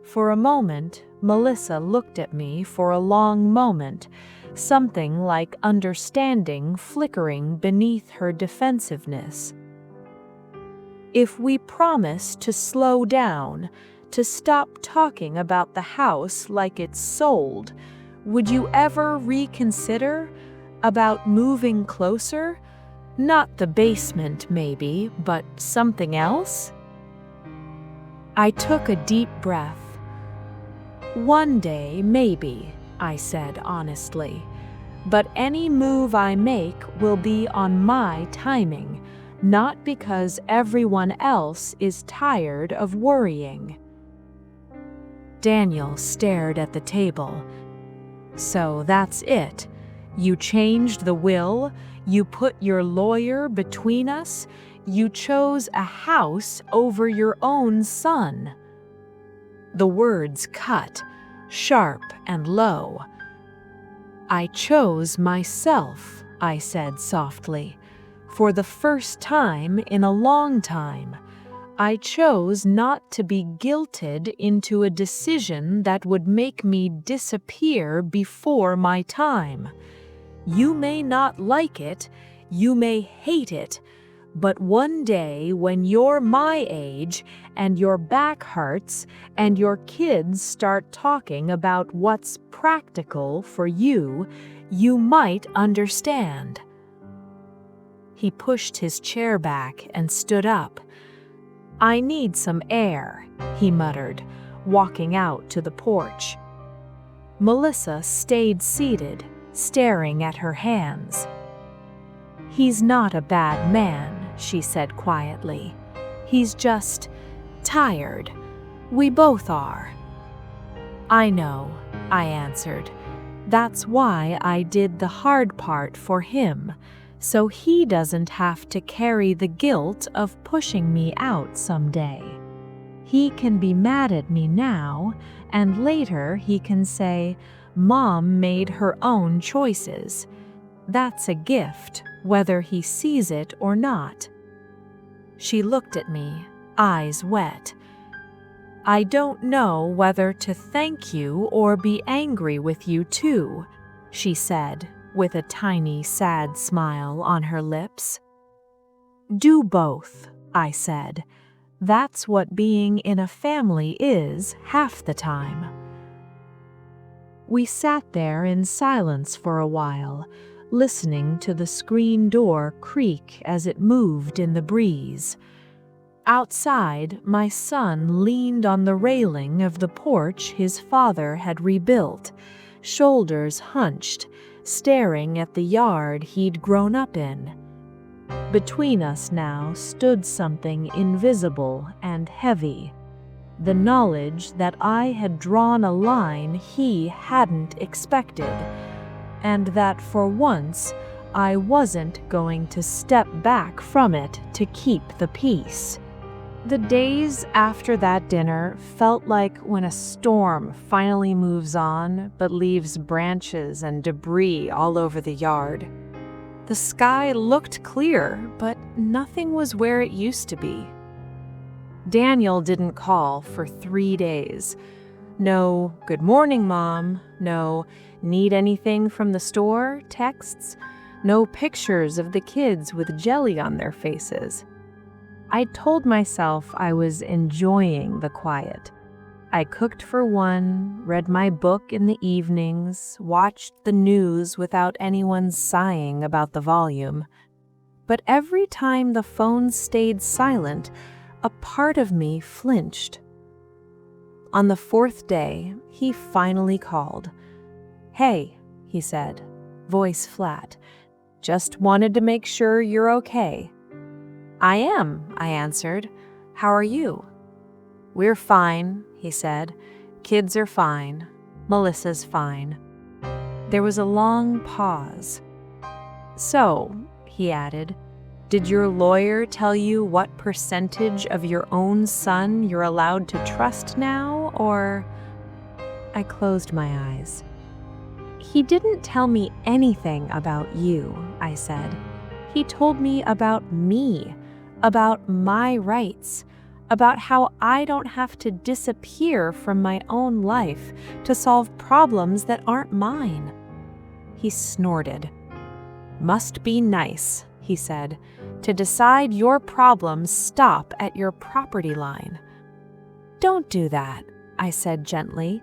For a moment, Melissa looked at me for a long moment, something like understanding flickering beneath her defensiveness. If we promise to slow down, to stop talking about the house like it's sold, would you ever reconsider about moving closer? Not the basement, maybe, but something else? I took a deep breath. One day, maybe, I said honestly, but any move I make will be on my timing, not because everyone else is tired of worrying. Daniel stared at the table. So that's it. You changed the will, you put your lawyer between us, you chose a house over your own son. The words cut, sharp and low. I chose myself, I said softly. For the first time in a long time, I chose not to be guilted into a decision that would make me disappear before my time. You may not like it, you may hate it, but one day when you're my age and your back hurts and your kids start talking about what's practical for you, you might understand. He pushed his chair back and stood up. I need some air, he muttered, walking out to the porch. Melissa stayed seated, staring at her hands. He's not a bad man, she said quietly. He's just tired. We both are. I know, I answered. That's why I did the hard part for him, so he doesn't have to carry the guilt of pushing me out someday. He can be mad at me now, and later he can say, Mom made her own choices. That's a gift, whether he sees it or not. She looked at me, eyes wet. I don't know whether to thank you or be angry with you too, she said, with a tiny, sad smile on her lips. Do both, I said. That's what being in a family is half the time. We sat there in silence for a while, listening to the screen door creak as it moved in the breeze. Outside, my son leaned on the railing of the porch his father had rebuilt, shoulders hunched, staring at the yard he'd grown up in. Between us now stood something invisible and heavy, the knowledge that I had drawn a line he hadn't expected, and that for once I wasn't going to step back from it to keep the peace. The days after that dinner felt like when a storm finally moves on but leaves branches and debris all over the yard. The sky looked clear, but nothing was where it used to be. Daniel didn't call for 3 days. No, good morning, Mom. No, need anything from the store texts. No pictures of the kids with jelly on their faces. I told myself I was enjoying the quiet. I cooked for one, read my book in the evenings, watched the news without anyone sighing about the volume. But every time the phone stayed silent, a part of me flinched. On the 4th day, he finally called. Hey, he said, voice flat. Just wanted to make sure you're okay. I am, I answered. How are you? We're fine, he said. Kids are fine. Melissa's fine. There was a long pause. So, he added. Did your lawyer tell you what percentage of your own son you're allowed to trust now, or? I closed my eyes. He didn't tell me anything about you, I said. He told me about me, about my rights, about how I don't have to disappear from my own life to solve problems that aren't mine. He snorted. Must be nice, he said, to decide your problems stop at your property line. Don't do that, I said gently.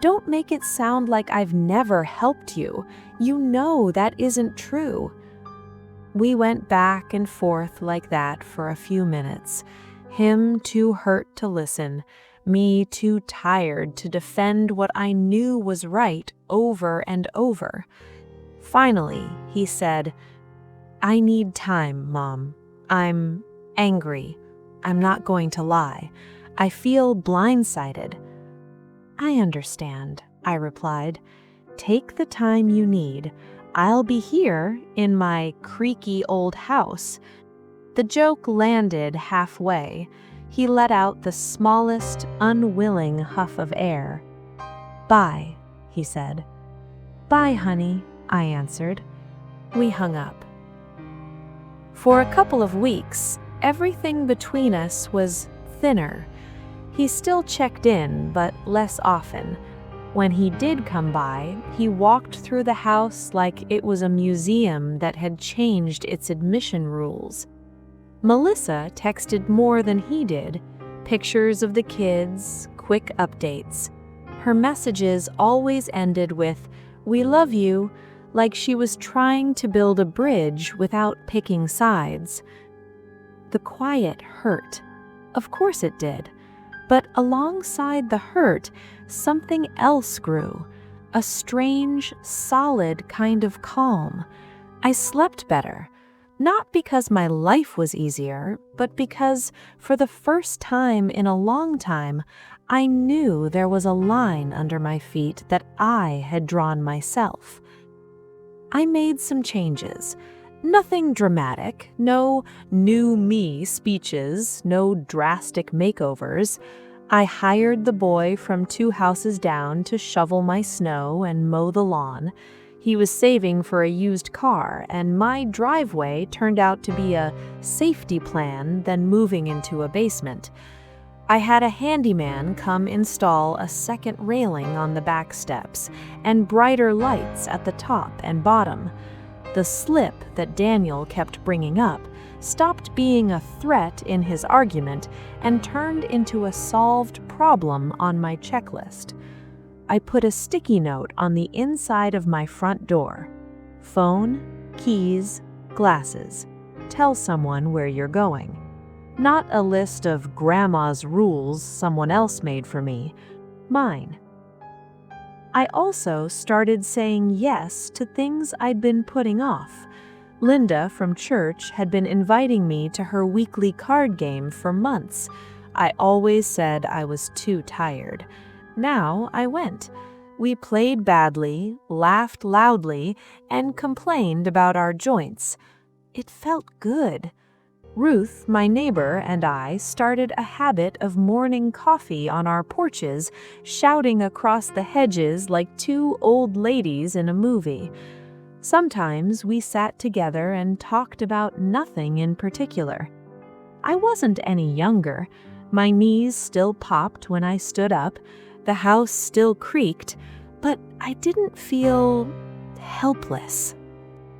Don't make it sound like I've never helped you. You know that isn't true. We went back and forth like that for a few minutes, him too hurt to listen, me too tired to defend what I knew was right over and over. Finally, he said, I need time, Mom. I'm angry. I'm not going to lie. I feel blindsided. I understand, I replied. Take the time you need. I'll be here in my creaky old house. The joke landed halfway. He let out the smallest, unwilling huff of air. Bye, he said. Bye, honey, I answered. We hung up. For a couple of weeks, everything between us was thinner. He still checked in, but less often. When he did come by, he walked through the house like it was a museum that had changed its admission rules. Melissa texted more than he did, pictures of the kids, quick updates. Her messages always ended with, "We love you," like she was trying to build a bridge without picking sides. The quiet hurt. Of course it did. But alongside the hurt, something else grew, a strange, solid kind of calm. I slept better, not because my life was easier, but because, for the first time in a long time, I knew there was a line under my feet that I had drawn myself. I made some changes. Nothing dramatic, no new me speeches, no drastic makeovers. I hired the boy from 2 houses down to shovel my snow and mow the lawn. He was saving for a used car, and my driveway turned out to be a safety plan than moving into a basement. I had a handyman come install a second railing on the back steps and brighter lights at the top and bottom. The slip that Daniel kept bringing up stopped being a threat in his argument and turned into a solved problem on my checklist. I put a sticky note on the inside of my front door. Phone, keys, glasses. Tell someone where you're going. Not a list of grandma's rules someone else made for me. Mine. I also started saying yes to things I'd been putting off. Linda from church had been inviting me to her weekly card game for months. I always said I was too tired. Now I went. We played badly, laughed loudly, and complained about our joints. It felt good. Ruth, my neighbor, and I started a habit of morning coffee on our porches, shouting across the hedges like 2 old ladies in a movie. Sometimes we sat together and talked about nothing in particular. I wasn't any younger. My knees still popped when I stood up. The house still creaked, but I didn't feel helpless.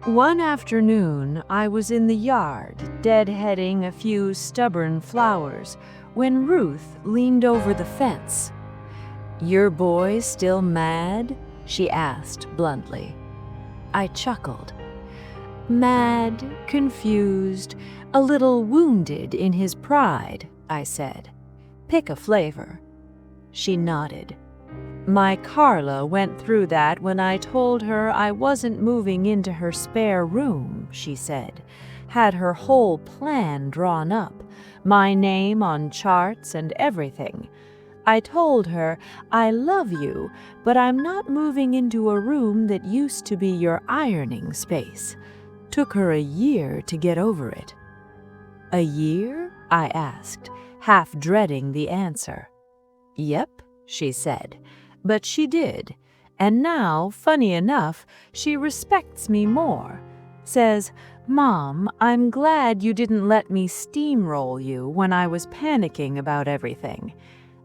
One afternoon, I was in the yard, deadheading a few stubborn flowers, when Ruth leaned over the fence. "Your boy still mad?" she asked bluntly. I chuckled. "Mad, confused, a little wounded in his pride," I said. "Pick a flavor." She nodded. "My Carla went through that when I told her I wasn't moving into her spare room," she said. "Had her whole plan drawn up, my name on charts and everything. I told her, I love you, but I'm not moving into a room that used to be your ironing space. Took her a year to get over it." "A year?" I asked, half dreading the answer. "Yep," she said, "but she did. And now, funny enough, she respects me more. Says, 'Mom, I'm glad you didn't let me steamroll you when I was panicking about everything.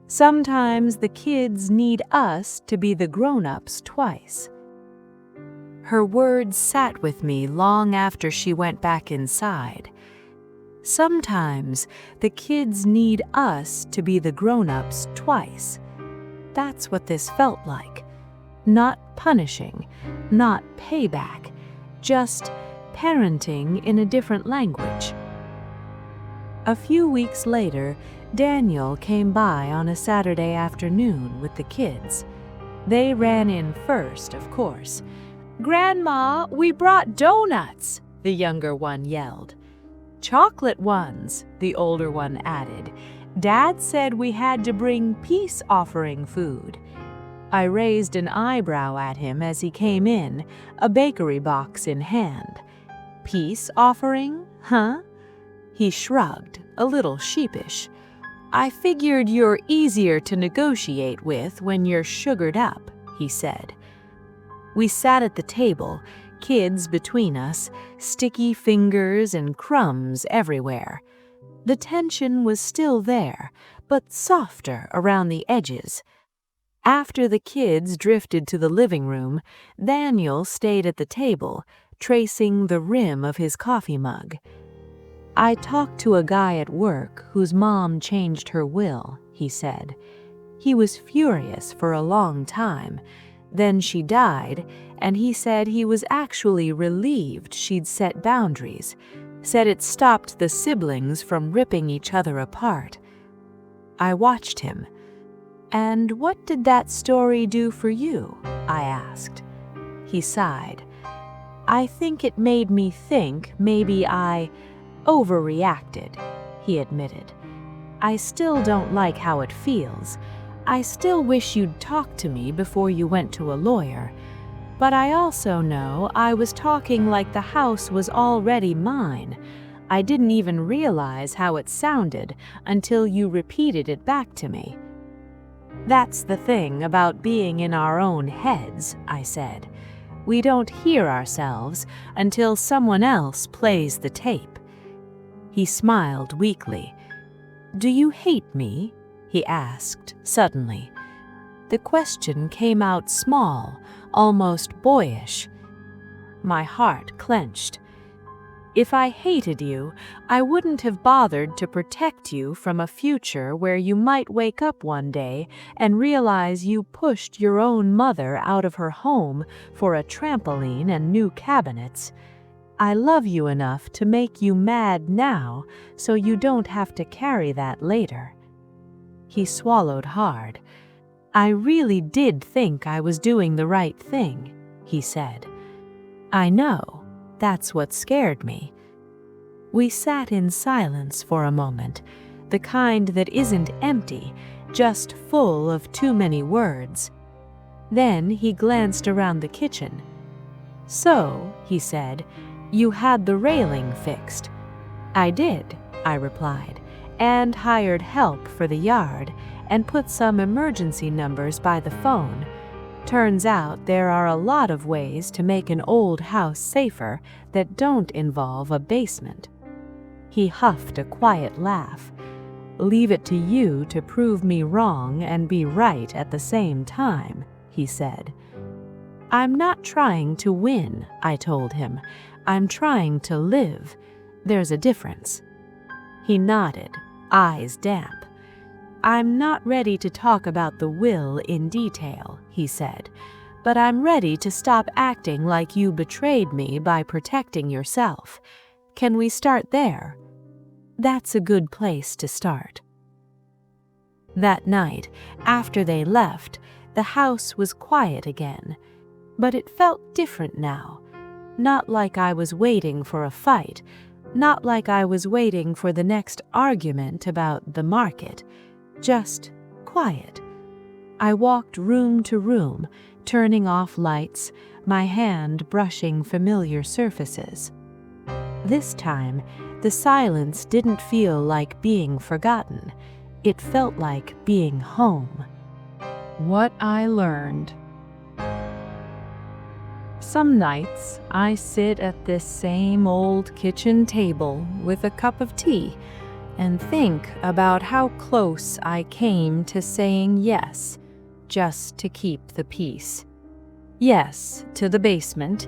Sometimes the kids need us to be the grown-ups twice.'" Her words sat with me long after she went back inside. Sometimes the kids need us to be the grown-ups twice. That's what this felt like. Not punishing, not payback, just parenting in a different language. A few weeks later, Daniel came by on a Saturday afternoon with the kids. They ran in first, of course. "Grandma, we brought donuts," the younger one yelled. "Chocolate ones," the older one added. "Dad said we had to bring peace offering food." I raised an eyebrow at him as he came in, a bakery box in hand. "Peace offering, huh?" He shrugged, a little sheepish. "I figured you're easier to negotiate with when you're sugared up," he said. We sat at the table, kids between us, sticky fingers and crumbs everywhere. The tension was still there, but softer around the edges. After the kids drifted to the living room, Daniel stayed at the table, tracing the rim of his coffee mug. "I talked to a guy at work whose mom changed her will," he said. "He was furious for a long time. Then she died, and he said he was actually relieved she'd set boundaries, said it stopped the siblings from ripping each other apart." I watched him. "And what did that story do for you?" I asked. He sighed. "I think it made me think maybe I overreacted," he admitted. "I still don't like how it feels. I still wish you'd talk to me before you went to a lawyer. But I also know I was talking like the house was already mine. I didn't even realize how it sounded until you repeated it back to me." "That's the thing about being in our own heads," I said. "We don't hear ourselves until someone else plays the tape." He smiled weakly. "Do you hate me?" he asked suddenly. The question came out small, almost boyish. My heart clenched. "If I hated you, I wouldn't have bothered to protect you from a future where you might wake up one day and realize you pushed your own mother out of her home for a trampoline and new cabinets. I love you enough to make you mad now so you don't have to carry that later." He swallowed hard. "I really did think I was doing the right thing," he said. "I know. That's what scared me." We sat in silence for a moment, the kind that isn't empty, just full of too many words. Then he glanced around the kitchen. "So," he said, "you had the railing fixed." "I did," I replied, "and hired help for the yard, and put some emergency numbers by the phone. Turns out there are a lot of ways to make an old house safer that don't involve a basement." He huffed a quiet laugh. "Leave it to you to prove me wrong and be right at the same time," he said. "I'm not trying to win," I told him. "I'm trying to live. There's a difference." He nodded, eyes damp. "I'm not ready to talk about the will in detail," he said, "but I'm ready to stop acting like you betrayed me by protecting yourself. Can we start there?" That's a good place to start. That night, after they left, the house was quiet again, but it felt different now. Not like I was waiting for a fight, not like I was waiting for the next argument about the market, just quiet. I walked room to room, turning off lights, my hand brushing familiar surfaces. This time, the silence didn't feel like being forgotten. It felt like being home. What I learned. Some nights, I sit at this same old kitchen table with a cup of tea and think about how close I came to saying yes, just to keep the peace. Yes to the basement.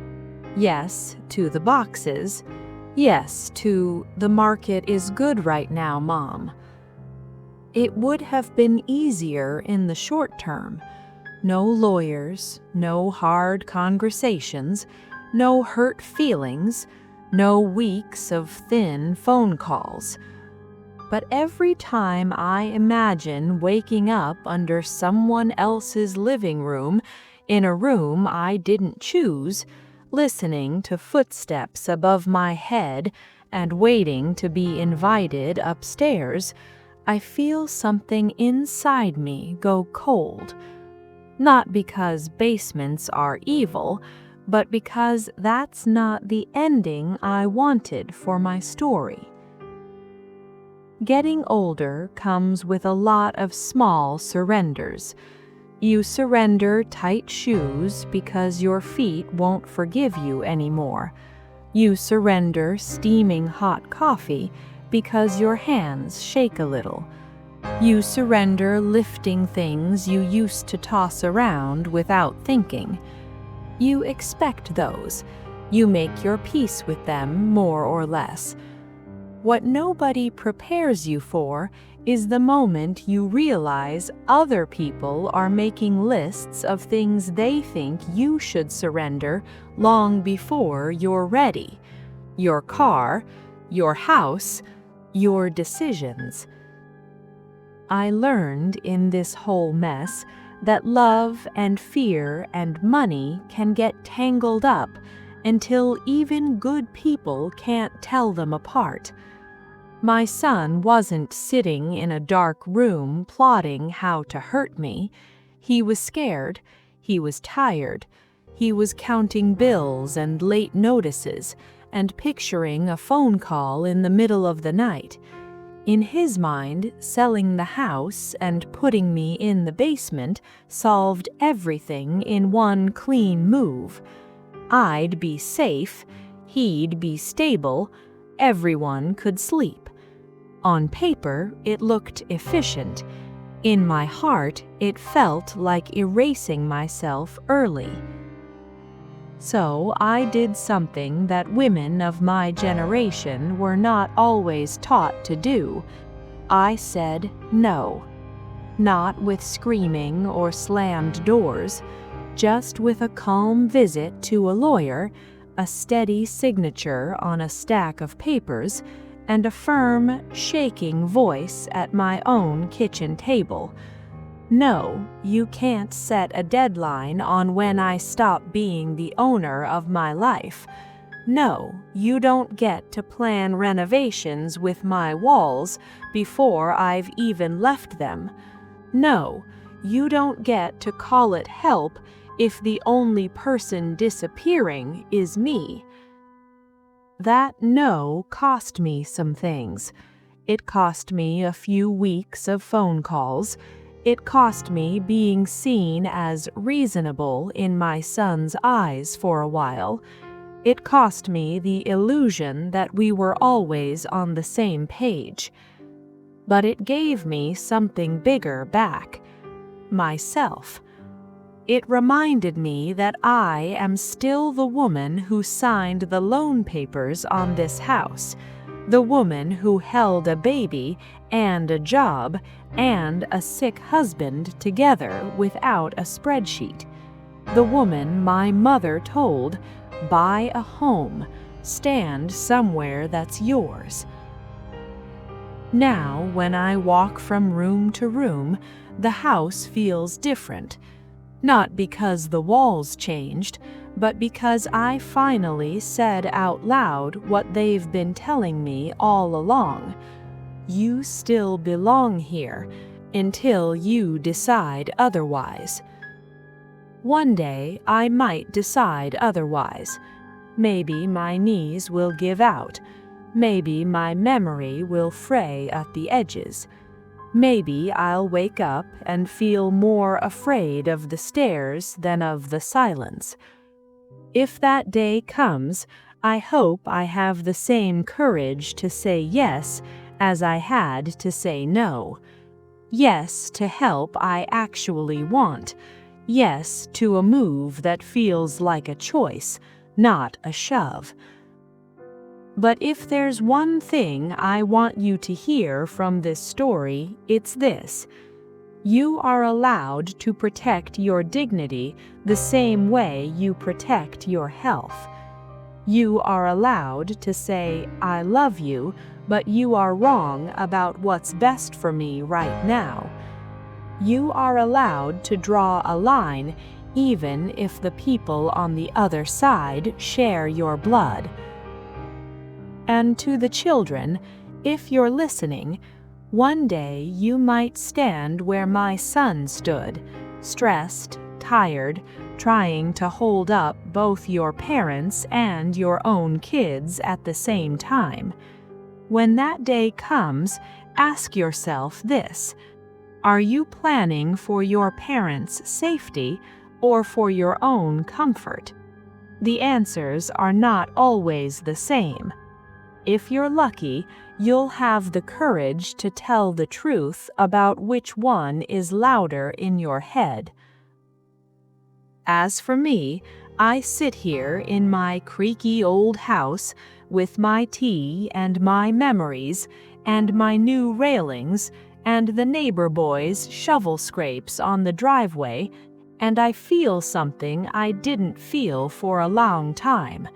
Yes to the boxes. Yes to "the market is good right now, Mom." It would have been easier in the short term. No lawyers, no hard conversations, no hurt feelings, no weeks of thin phone calls. But every time I imagine waking up under someone else's living room, in a room I didn't choose, listening to footsteps above my head and waiting to be invited upstairs, I feel something inside me go cold. Not because basements are evil, but because that's not the ending I wanted for my story. Getting older comes with a lot of small surrenders. You surrender tight shoes because your feet won't forgive you anymore. You surrender steaming hot coffee because your hands shake a little. You surrender lifting things you used to toss around without thinking. You expect those. You make your peace with them more or less. What nobody prepares you for is the moment you realize other people are making lists of things they think you should surrender long before you're ready. Your car, your house, your decisions. I learned in this whole mess that love and fear and money can get tangled up until even good people can't tell them apart. My son wasn't sitting in a dark room plotting how to hurt me. He was scared. He was tired. He was counting bills and late notices and picturing a phone call in the middle of the night. In his mind, selling the house and putting me in the basement solved everything in one clean move. I'd be safe, he'd be stable, everyone could sleep. On paper, it looked efficient. In my heart, it felt like erasing myself early. So I did something that women of my generation were not always taught to do. I said no. Not with screaming or slammed doors, just with a calm visit to a lawyer, a steady signature on a stack of papers, and a firm, shaking voice at my own kitchen table. No, you can't set a deadline on when I stop being the owner of my life. No, you don't get to plan renovations with my walls before I've even left them. No, you don't get to call it help if the only person disappearing is me. That no cost me some things. It cost me a few weeks of phone calls. It cost me being seen as reasonable in my son's eyes for a while. It cost me the illusion that we were always on the same page. But it gave me something bigger back. Myself. It reminded me that I am still the woman who signed the loan papers on this house, the woman who held a baby and a job and a sick husband together without a spreadsheet, the woman my mother told, buy a home, stand somewhere that's yours. Now, when I walk from room to room, the house feels different. Not because the walls changed, but because I finally said out loud what they've been telling me all along. You still belong here until you decide otherwise. One day I might decide otherwise. Maybe my knees will give out. Maybe my memory will fray at the edges. Maybe I'll wake up and feel more afraid of the stairs than of the silence. If that day comes, I hope I have the same courage to say yes as I had to say no. Yes to help I actually want. Yes to a move that feels like a choice, not a shove. But if there's one thing I want you to hear from this story, it's this. You are allowed to protect your dignity the same way you protect your health. You are allowed to say, I love you, but you are wrong about what's best for me right now. You are allowed to draw a line even if the people on the other side share your blood. And to the children, if you're listening, one day you might stand where my son stood, stressed, tired, trying to hold up both your parents and your own kids at the same time. When that day comes, ask yourself this: are you planning for your parents' safety or for your own comfort? The answers are not always the same. If you're lucky, you'll have the courage to tell the truth about which one is louder in your head. As for me, I sit here in my creaky old house with my tea and my memories and my new railings and the neighbor boys' shovel scrapes on the driveway, and I feel something I didn't feel for a long time.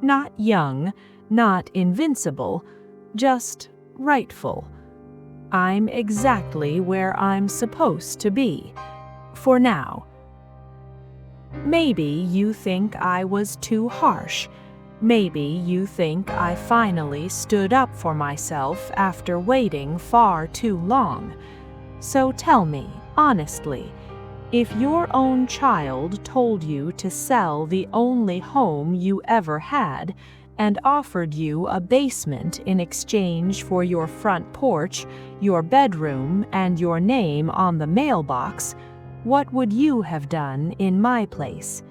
Not young, not invincible, just rightful. I'm exactly where I'm supposed to be, for now. Maybe you think I was too harsh. Maybe you think I finally stood up for myself after waiting far too long. So tell me, honestly, if your own child told you to sell the only home you ever had and offered you a basement in exchange for your front porch, your bedroom, and your name on the mailbox, what would you have done in my place?